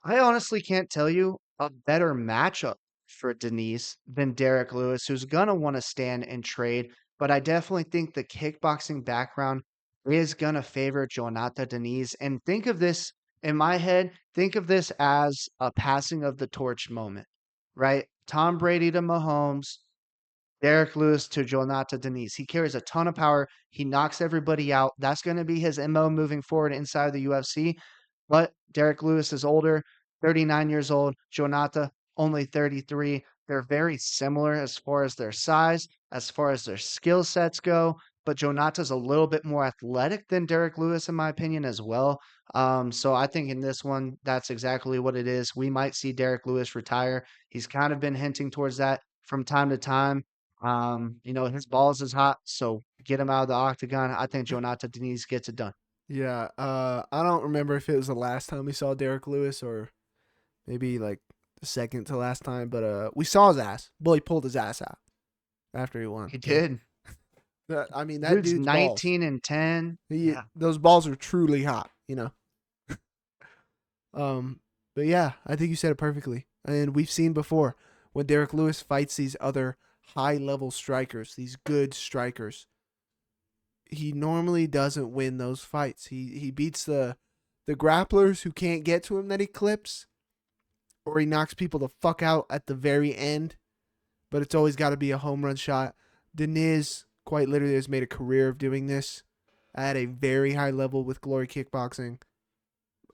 I honestly can't tell you a better matchup for Denise than Derek Lewis, who's going to want to stand and trade. But I definitely think the kickboxing background is going to favor Jonata Denise. And think of this in my head, think of this as a passing of the torch moment, right? Tom Brady to Mahomes, Derek Lewis to Jonata Denise. He carries a ton of power. He knocks everybody out. That's going to be his MO moving forward inside of the UFC. But Derek Lewis is older, 39 years old. Jonata, only 33. They're very similar as far as their size, as far as their skill sets go. but Jonata's a little bit more athletic than Derek Lewis, in my opinion, as well. So I think in this one, that's exactly what it is. We might see Derek Lewis retire. He's kind of been hinting towards that from time to time. His balls is hot, so get him out of the octagon. I think Jonata Diniz gets it done. Yeah. I don't remember if it was the last time we saw Derek Lewis or maybe like the second to last time, but we saw his ass. Bully pulled his ass out after he won. He Okay. did. I mean, that Dude's dude's balls. 19-10. Yeah. Those balls are truly hot, you know. But yeah, I think you said it perfectly. And we've seen before when Derek Lewis fights these other high level strikers, these good strikers, he normally doesn't win those fights. He beats the grapplers who can't get to him that he clips, or he knocks people the fuck out at the very end. But it's always got to be a home run shot. Diniz quite literally has made a career of doing this at a very high level with Glory Kickboxing.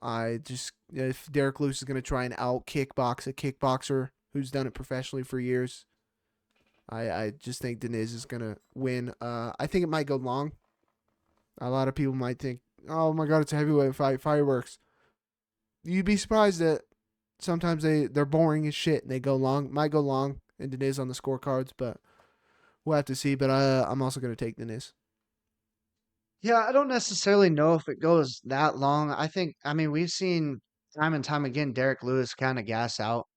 If Derek Lewis is going to try and out kickbox a kickboxer who's done it professionally for years, I just think Diniz is going to win. I think it might go long. A lot of people might think, oh my God, it's a heavyweight fight, fireworks. You'd be surprised that sometimes they're boring as shit and they go long. Might go long and Diniz on the scorecards, but we'll have to see. But I'm also going to take Diniz. Yeah, I don't necessarily know if it goes that long. We've seen time and time again Derek Lewis kind of gas out.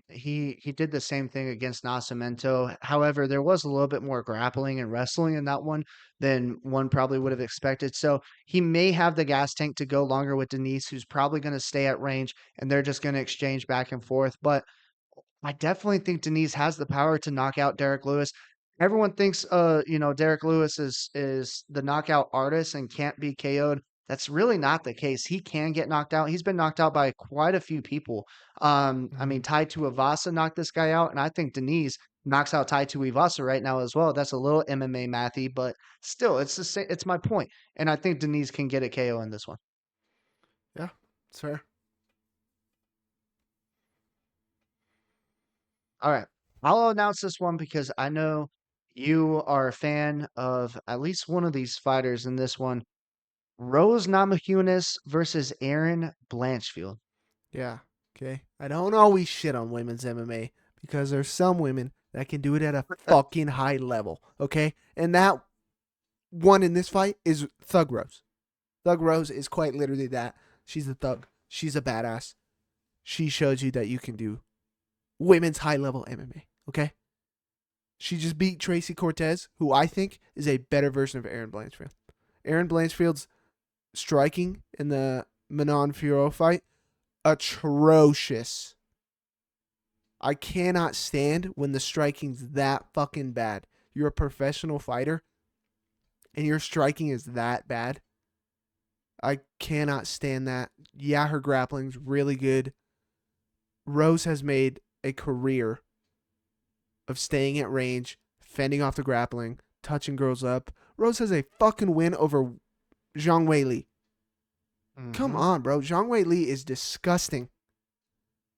He did the same thing against Nascimento. However, there was a little bit more grappling and wrestling in that one than one probably would have expected. So he may have the gas tank to go longer with Denise, who's probably going to stay at range, and they're just going to exchange back and forth. But I definitely think Denise has the power to knock out Derek Lewis. Everyone thinks, Derek Lewis is the knockout artist and can't be KO'd. That's really not the case. He can get knocked out. He's been knocked out by quite a few people. Tai Tuivasa knocked this guy out, and I think Denise knocks out Tai Tuivasa right now as well. That's a little MMA mathy, but still, it's the same. It's my point, and I think Denise can get a KO in this one. Yeah, it's fair. All right. I'll announce this one because I know you are a fan of at least one of these fighters in this one. Rose Namajunas versus Aaron Blanchfield. Yeah. Okay. I don't always shit on women's MMA because there's some women that can do it at a fucking high level. Okay. And that one in this fight is Thug Rose. Thug Rose is quite literally that. She's a thug. She's a badass. She shows you that you can do women's high level MMA. Okay. She just beat Tracy Cortez, who I think is a better version of Aaron Blanchfield. Aaron Blanchfield's striking in the Manon Fiorot fight, atrocious. I cannot stand when the striking's that fucking bad. You're a professional fighter, and your striking is that bad. I cannot stand that. Yeah, her grappling's really good. Rose has made a career of staying at range, fending off the grappling, touching girls up. Rose has a fucking win over Zhang Weili. Mm-hmm. Come on, bro. Zhang Weili is disgusting.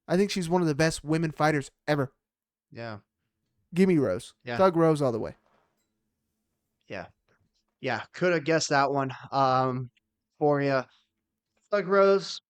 I think she's one of the best women fighters ever. Yeah. Give me Rose. Yeah. Thug Rose all the way. Yeah. Yeah. Could have guessed that one for you. Thug Rose,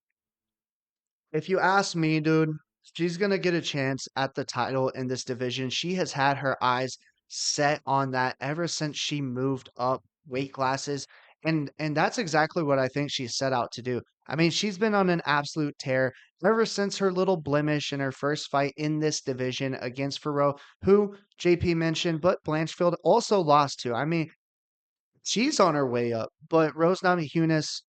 if you ask me, dude, she's going to get a chance at the title in this division. She has had her eyes set on that ever since she moved up weight classes. And that's exactly what I think she set out to do. She's been on an absolute tear ever since her little blemish in her first fight in this division against Farrow, who JP mentioned, but Blanchfield also lost to. She's on her way up, but Rose Namajunas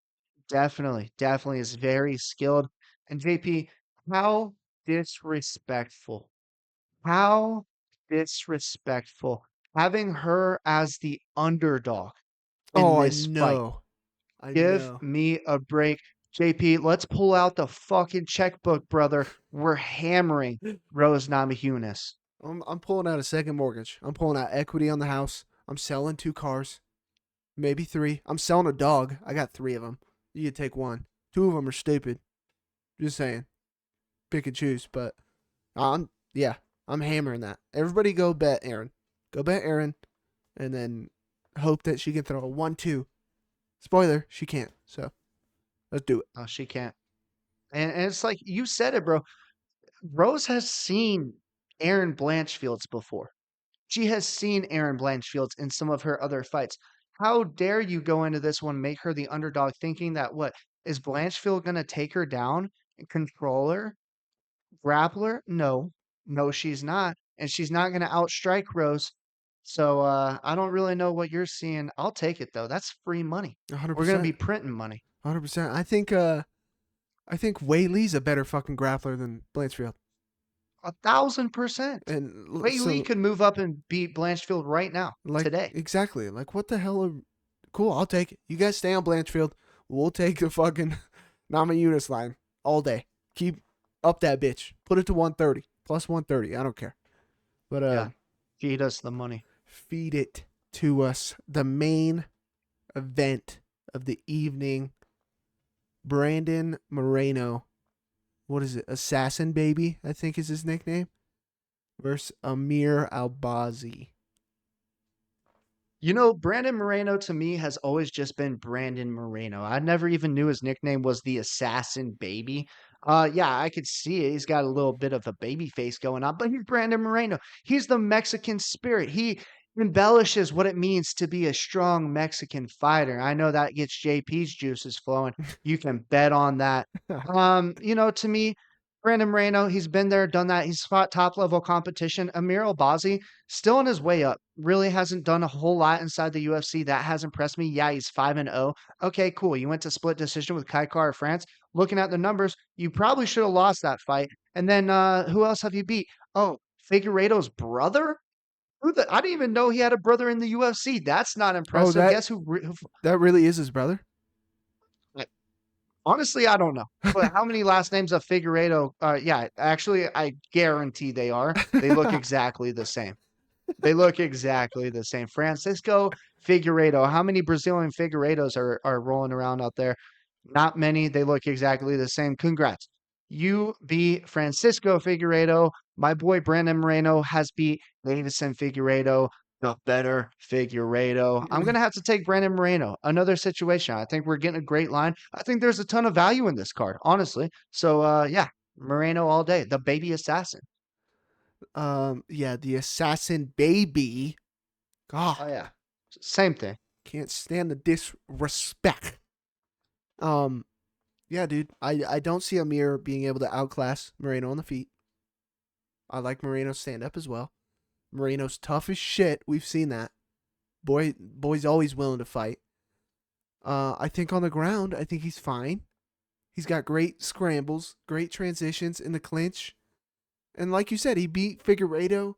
definitely is very skilled. And JP, how disrespectful. How disrespectful having her as the underdog in Oh, I this fight. know. I Give know. me a break. JP, let's pull out the fucking checkbook, brother. We're hammering Rose Namajunas. I'm pulling out a second mortgage. I'm pulling out equity on the house. I'm selling 2 cars. Maybe 3. I'm selling a dog. I got 3 of them. You could take 1. 2 of them are stupid. Just saying. Pick and choose. But I'm hammering that. Everybody go bet Aaron. Go bet Aaron. And then hope that she can throw a 1-2. Spoiler, she can't. So let's do it. Oh, she can't. And it's like you said it, bro. Rose has seen Aaron Blanchfields before. She has seen Aaron Blanchfields in some of her other fights. How dare you go into this one, make her the underdog, thinking that what is Blanchfield going to take her down and control her, grapple her? No, no, she's not, and she's not going to outstrike Rose. So I don't really know what you're seeing. I'll take it though. That's free money. We're going to 100%. be printing money. 100%. I think Wei Lee's a better fucking grappler than Blanchfield. 1,000%. Wei Lee could move up and beat Blanchfield right now, like, today. exactly. Like, what the hell? Cool, I'll take it. You guys stay on Blanchfield. We'll take the fucking Namajunas line all day. Keep up that bitch. Put it to 130. Plus 130. I don't care. But Yeah, feed us the money. feed it to us. The main event of the evening. Brandon Moreno. What is it? Assassin Baby, I think is his nickname. Versus Amir Albazi. You know, Brandon Moreno to me has always just been Brandon Moreno. I never even knew his nickname was the Assassin Baby. Yeah, I could see it. He's got a little bit of a baby face going on, but he's Brandon Moreno. He's the Mexican spirit. He embellishes what it means to be a strong Mexican fighter. I know that gets JP's juices flowing. You can bet on that. To me, Brandon Moreno, he's been there, done that. He's fought top level competition. Amir Albazi, still on his way up. Really hasn't done a whole lot inside the UFC. That has impressed me. Yeah, he's 5-0. Okay, cool. You went to split decision with Kai Kara France. Looking at the numbers, you probably should have lost that fight. And then who else have you beat? Oh, Figueiredo's brother? I didn't even know he had a brother in the UFC. That's not Oh, impressive. Guess who that really is his brother? honestly, I don't know. But how many last names of Figueiredo? Yeah, actually, I guarantee they are. They look exactly the same. They look exactly the same. Francisco Figueiredo. How many Brazilian Figueiredos are rolling around out there? Not many. They look exactly the same. Congrats. You beat Francisco Figueiredo. My boy Brandon Moreno has beat Davison Figueiredo, the better Figueiredo. I'm going to have to take Brandon Moreno. Another situation. I think we're getting a great line. I think there's a ton of value in this card, honestly. So, yeah, Moreno all day. The baby assassin. Yeah, the Assassin Baby. God, Oh, yeah. Same thing. can't stand the disrespect. Um, yeah, dude. I don't see Amir being able to outclass Moreno on the feet. I like Moreno's stand up as well. Moreno's tough as shit. We've seen that. Boy's always willing to fight. I think on the ground, I think he's fine. He's got great scrambles, great transitions in the clinch. And like you said, he beat Figueiredo.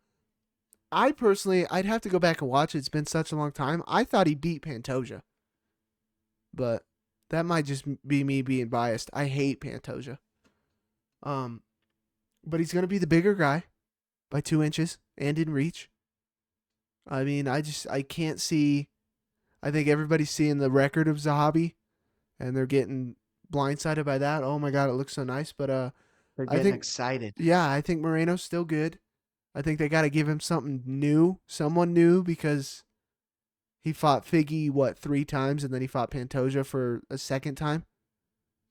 I'd have to go back and watch it. It's been such a long time. I thought he beat Pantoja. But that might just be me being biased. I hate Pantoja. But he's going to be the bigger guy by 2 inches and in reach. I mean, I can't see. I think everybody's seeing the record of Zahabi, and they're getting blindsided by that. Oh my God, it looks so nice. But They're I getting think, excited. yeah, I think Moreno's still good. I think they got to give him something new, someone new, because he fought Figgy, 3 times, and then he fought Pantoja for a second time.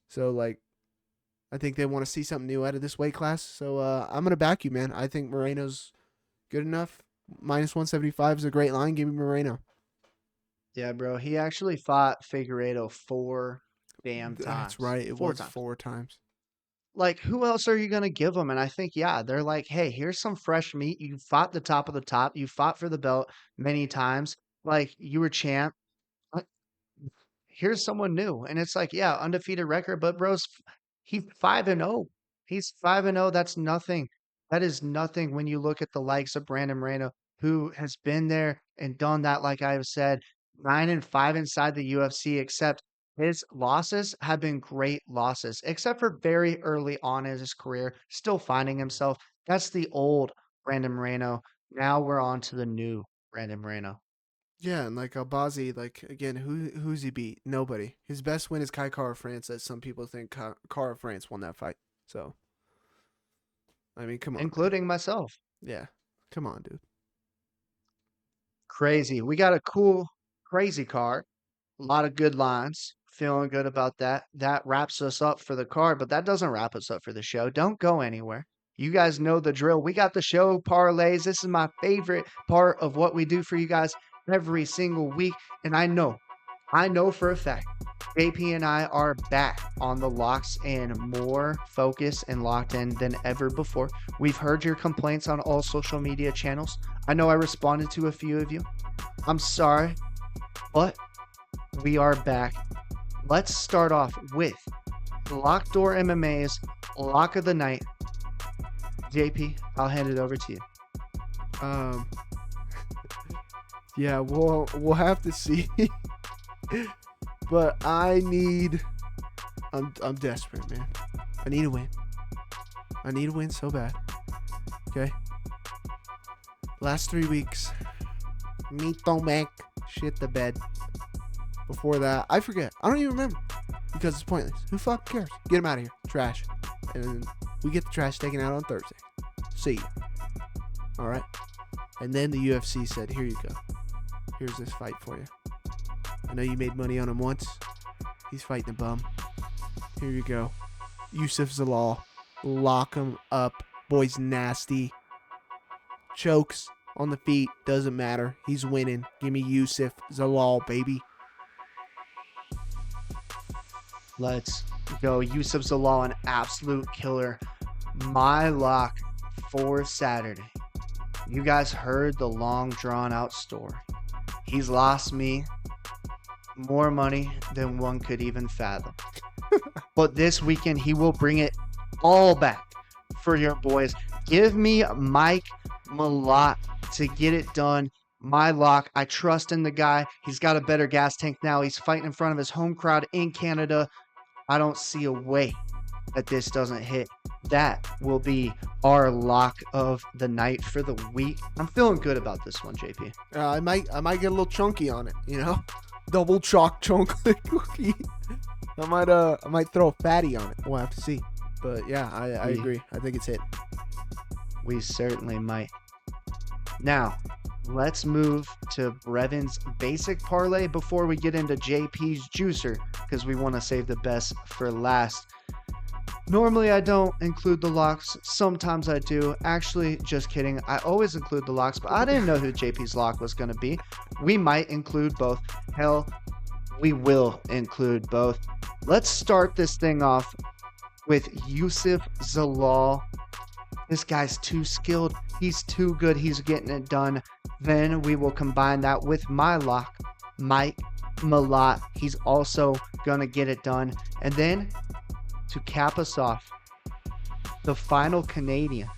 So, like, I think they want to see something new out of this weight class. So, I'm going to back you, man. I think Moreno's good enough. Minus 175 is a great line. Give me Moreno. Yeah, bro. He actually fought Figueiredo 4 damn times. That's right. It 4 was times. 4 times. Like, who else are you going to give him? And I think, yeah, they're like, hey, here's some fresh meat. You fought the top of the top. You fought for the belt many times. Like, you were champ. Like, here's someone new. And it's like, yeah, undefeated record, but bro's he's 5-0. He's 5-0. That's nothing. That is nothing when you look at the likes of Brandon Moreno, who has been there and done that, like I've said, 9-5 inside the UFC, except his losses have been great losses, except for very early on in his career, still finding himself. That's the old Brandon Moreno. Now we're on to the new Brandon Moreno. Yeah, and like Albazi, like again, who's he beat? Nobody. His best win is Kai Kara France, as some people think Kara France won that fight. So, I mean, come on, Including myself. yeah, come on, dude. Crazy. We got a cool crazy card. A lot of good lines. Feeling good about that. That wraps us up for the card, but that doesn't wrap us up for the show. Don't go anywhere. You guys know the drill. We got the show parlays. This is my favorite part of what we do for you guys every single week. And I know for a fact, JP and I are back on the locks and more focused and locked in than ever before. We've heard your complaints on all social media channels. I know I responded to a few of you. I'm sorry, but we are back. Let's start off with Lock Door MMA's Lock of the Night. JP, I'll hand it over to you. Yeah, we'll have to see. But I'm desperate, man. I need a win. I need a win so bad. Okay. Last 3 weeks, Mito Mac shit the bed. Before that, I forget. I don't even remember because it's pointless. Who fucking cares? Get him out of here. Trash. And we get the trash taken out on Thursday. See ya. All right. And then the UFC said, "Here you go. Here's this fight for you. I know you made money on him once. He's fighting a bum. Here you go. Yusuf Zalal. Lock him up. Boy's nasty. Chokes on the feet. Doesn't matter. He's winning. Give me Yusuf Zalal, baby." Let's go. Yusuf Zalal, an absolute killer. My lock for Saturday. You guys heard the long drawn out story. He's lost me more money than one could even fathom. But this weekend, he will bring it all back for your boys. Give me Mike Malott to get it done. My lock. I trust in the guy. He's got a better gas tank now. He's fighting in front of his home crowd in Canada. I don't see a way that this doesn't hit. That will be our lock of the night for the week. I'm feeling good about this one, JP. I might get a little chunky on it, you know? Double chocolate cookie. I might throw a fatty on it. We'll have to see. But yeah, I agree. I think it's hit. We certainly might. Now, let's move to Brevin's basic parlay before we get into JP's juicer, because we want to save the best for last. Normally, I don't include the locks. Sometimes I do. Actually, just kidding. I always include the locks, but I didn't know who JP's lock was going to be. We might include both. Hell, we will include both. Let's start this thing off with Yusuf Zalal. This guy's too skilled. He's too good. He's getting it done. Then we will combine that with my lock, Mike Malott. He's also going to get it done. And then to cap us off, the final Canadian,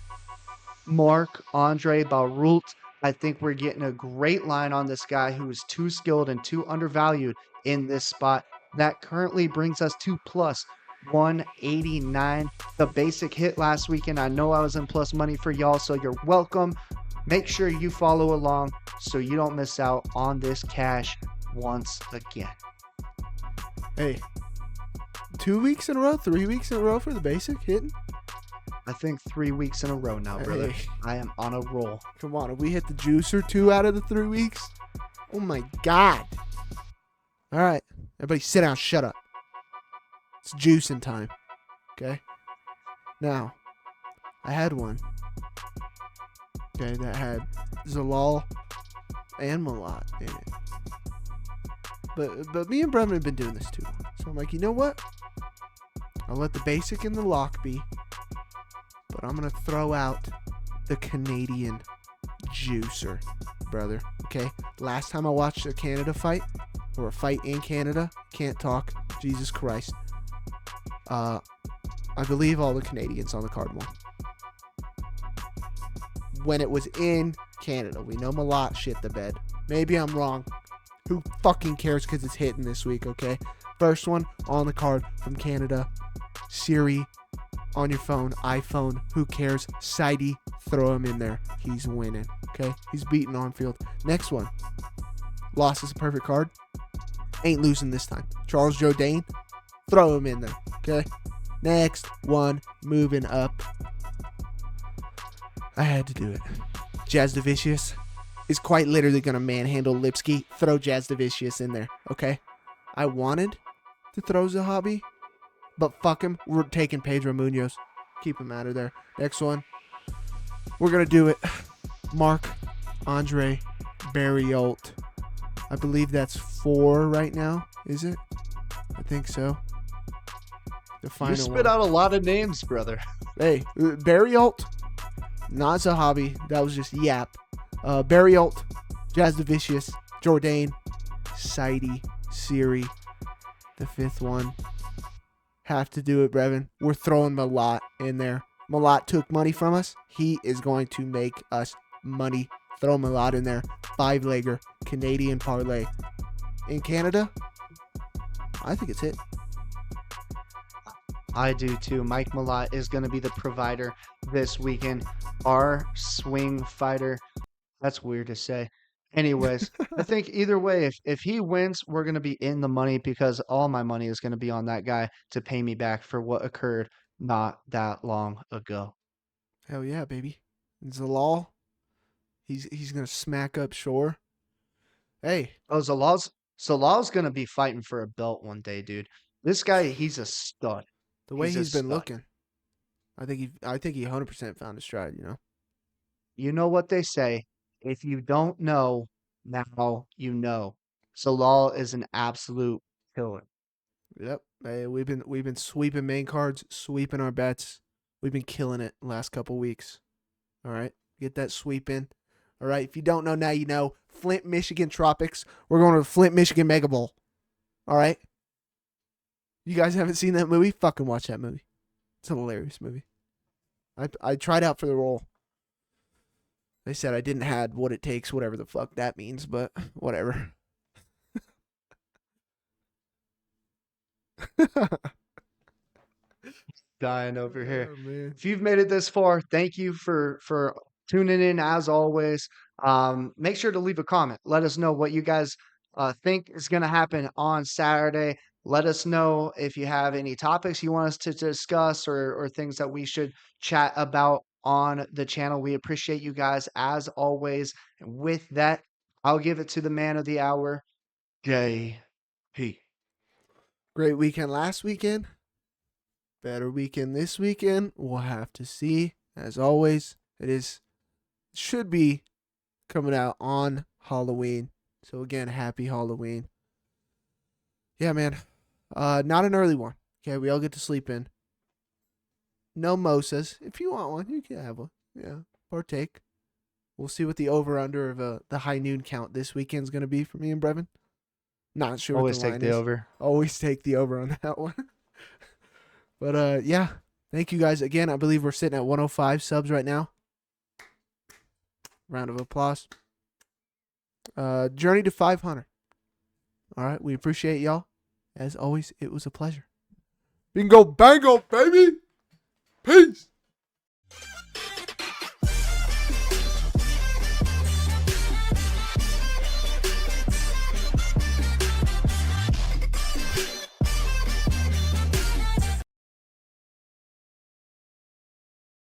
Marc-Andre Barriault. I think we're getting a great line on this guy who is too skilled and too undervalued in this spot. That currently brings us to plus 189. The basic hit last weekend. I know I was in plus money for y'all, so you're welcome. Make sure you follow along so you don't miss out on this cash once again. Hey, 2 weeks in a row, 3 weeks in a row for the basic hitting? I think 3 weeks in a row now, brother. Hey. I am on a roll. Come on, have we hit the juicer 2 out of the 3 weeks? Oh my God. All right, everybody sit down, shut up. It's juicing time, okay? Now, I had one, okay, that had Zalal and Malott in it. But me and Brevin have been doing this too long. So I'm like, you know what? I'll let the basic and the lock be, but I'm going to throw out the Canadian juicer, brother, okay? Last time I watched a Canada fight, or a fight in Canada, can't talk, Jesus Christ. I believe all the Canadians on the card won. When it was in Canada. We know Malott shit the bed. Maybe I'm wrong. Who fucking cares, because it's hitting this week, okay? First one on the card from Canada. Siri on your phone, iPhone, who cares? Sidey, throw him in there. He's winning, okay? He's beating Armfield. Next one. Lost is a perfect card. Ain't losing this time. Charles Jourdain, throw him in there, okay? Next one, moving up. I had to do it. Jasudavicius, is quite literally going to manhandle Lipski. Throw Jasudavicius in there, okay? I wanted to throw Zahabi, but fuck him. We're taking Pedro Munhoz. Keep him out of there. Next one. We're going to do it. Mark Andre Barriault. I believe that's 4 right now, is it? I think so. The final You spit out a lot of names, brother. Hey, Barriault, not Zahabi. That was just yap. Barriault, Jasudavicius, Jourdain, Sidey, Siri. The 5th one. Have to do it, Brevin. We're throwing Malott in there. Malott took money from us. He is going to make us money. Throw Malott in there. 5-legger, Canadian parlay. In Canada, I think it's it. I do too. Mike Malott is going to be the provider this weekend. Our swing fighter. That's weird to say. Anyways, I think either way, if he wins, we're going to be in the money because all my money is going to be on that guy to pay me back for what occurred not that long ago. Hell yeah, baby. Zalal, he's going to smack up Shore. Hey. Oh, Zalal's going to be fighting for a belt one day, dude. This guy, he's a stud. The way he's been stud. looking, I think he 100% found his stride. You know what they say. If you don't know, now you know. Zalal is an absolute killer. Yep. Hey, we've been sweeping main cards, sweeping our bets. We've been killing it the last couple weeks. All right, get that sweep in. All right. If you don't know, now you know. Flint, Michigan Tropics. We're going to the Flint, Michigan Mega Bowl. All right. You guys haven't seen that movie? Fucking watch that movie. It's a hilarious movie. I tried out for the role. They said I didn't have what it takes, whatever the fuck that means, but whatever. Dying over here. Oh, man. If you've made it this far, thank you for tuning in as always. Make sure to leave a comment. Let us know what you guys think is going to happen on Saturday. Let us know if you have any topics you want us to discuss or things that we should chat about on the channel. We appreciate you guys as always. And with that, I'll give it to the man of the hour, JP. Great weekend last weekend. Better weekend this weekend. We'll have to see. As always, should be coming out on Halloween. So again, happy Halloween. Yeah, man. Not an early one. Okay, we all get to sleep in. No mimosas. If you want one, you can have one. Yeah, partake. We'll see what the over-under of the high noon count this weekend's going to be for me and Brevin. Not sure Always what the take line the is. over. Always take the over on that one. But, yeah. Thank you guys again. I believe we're sitting at 105 subs right now. Round of applause. Journey to 500. All right. We appreciate y'all. As always, it was a pleasure. Bingo bango, baby. Peace.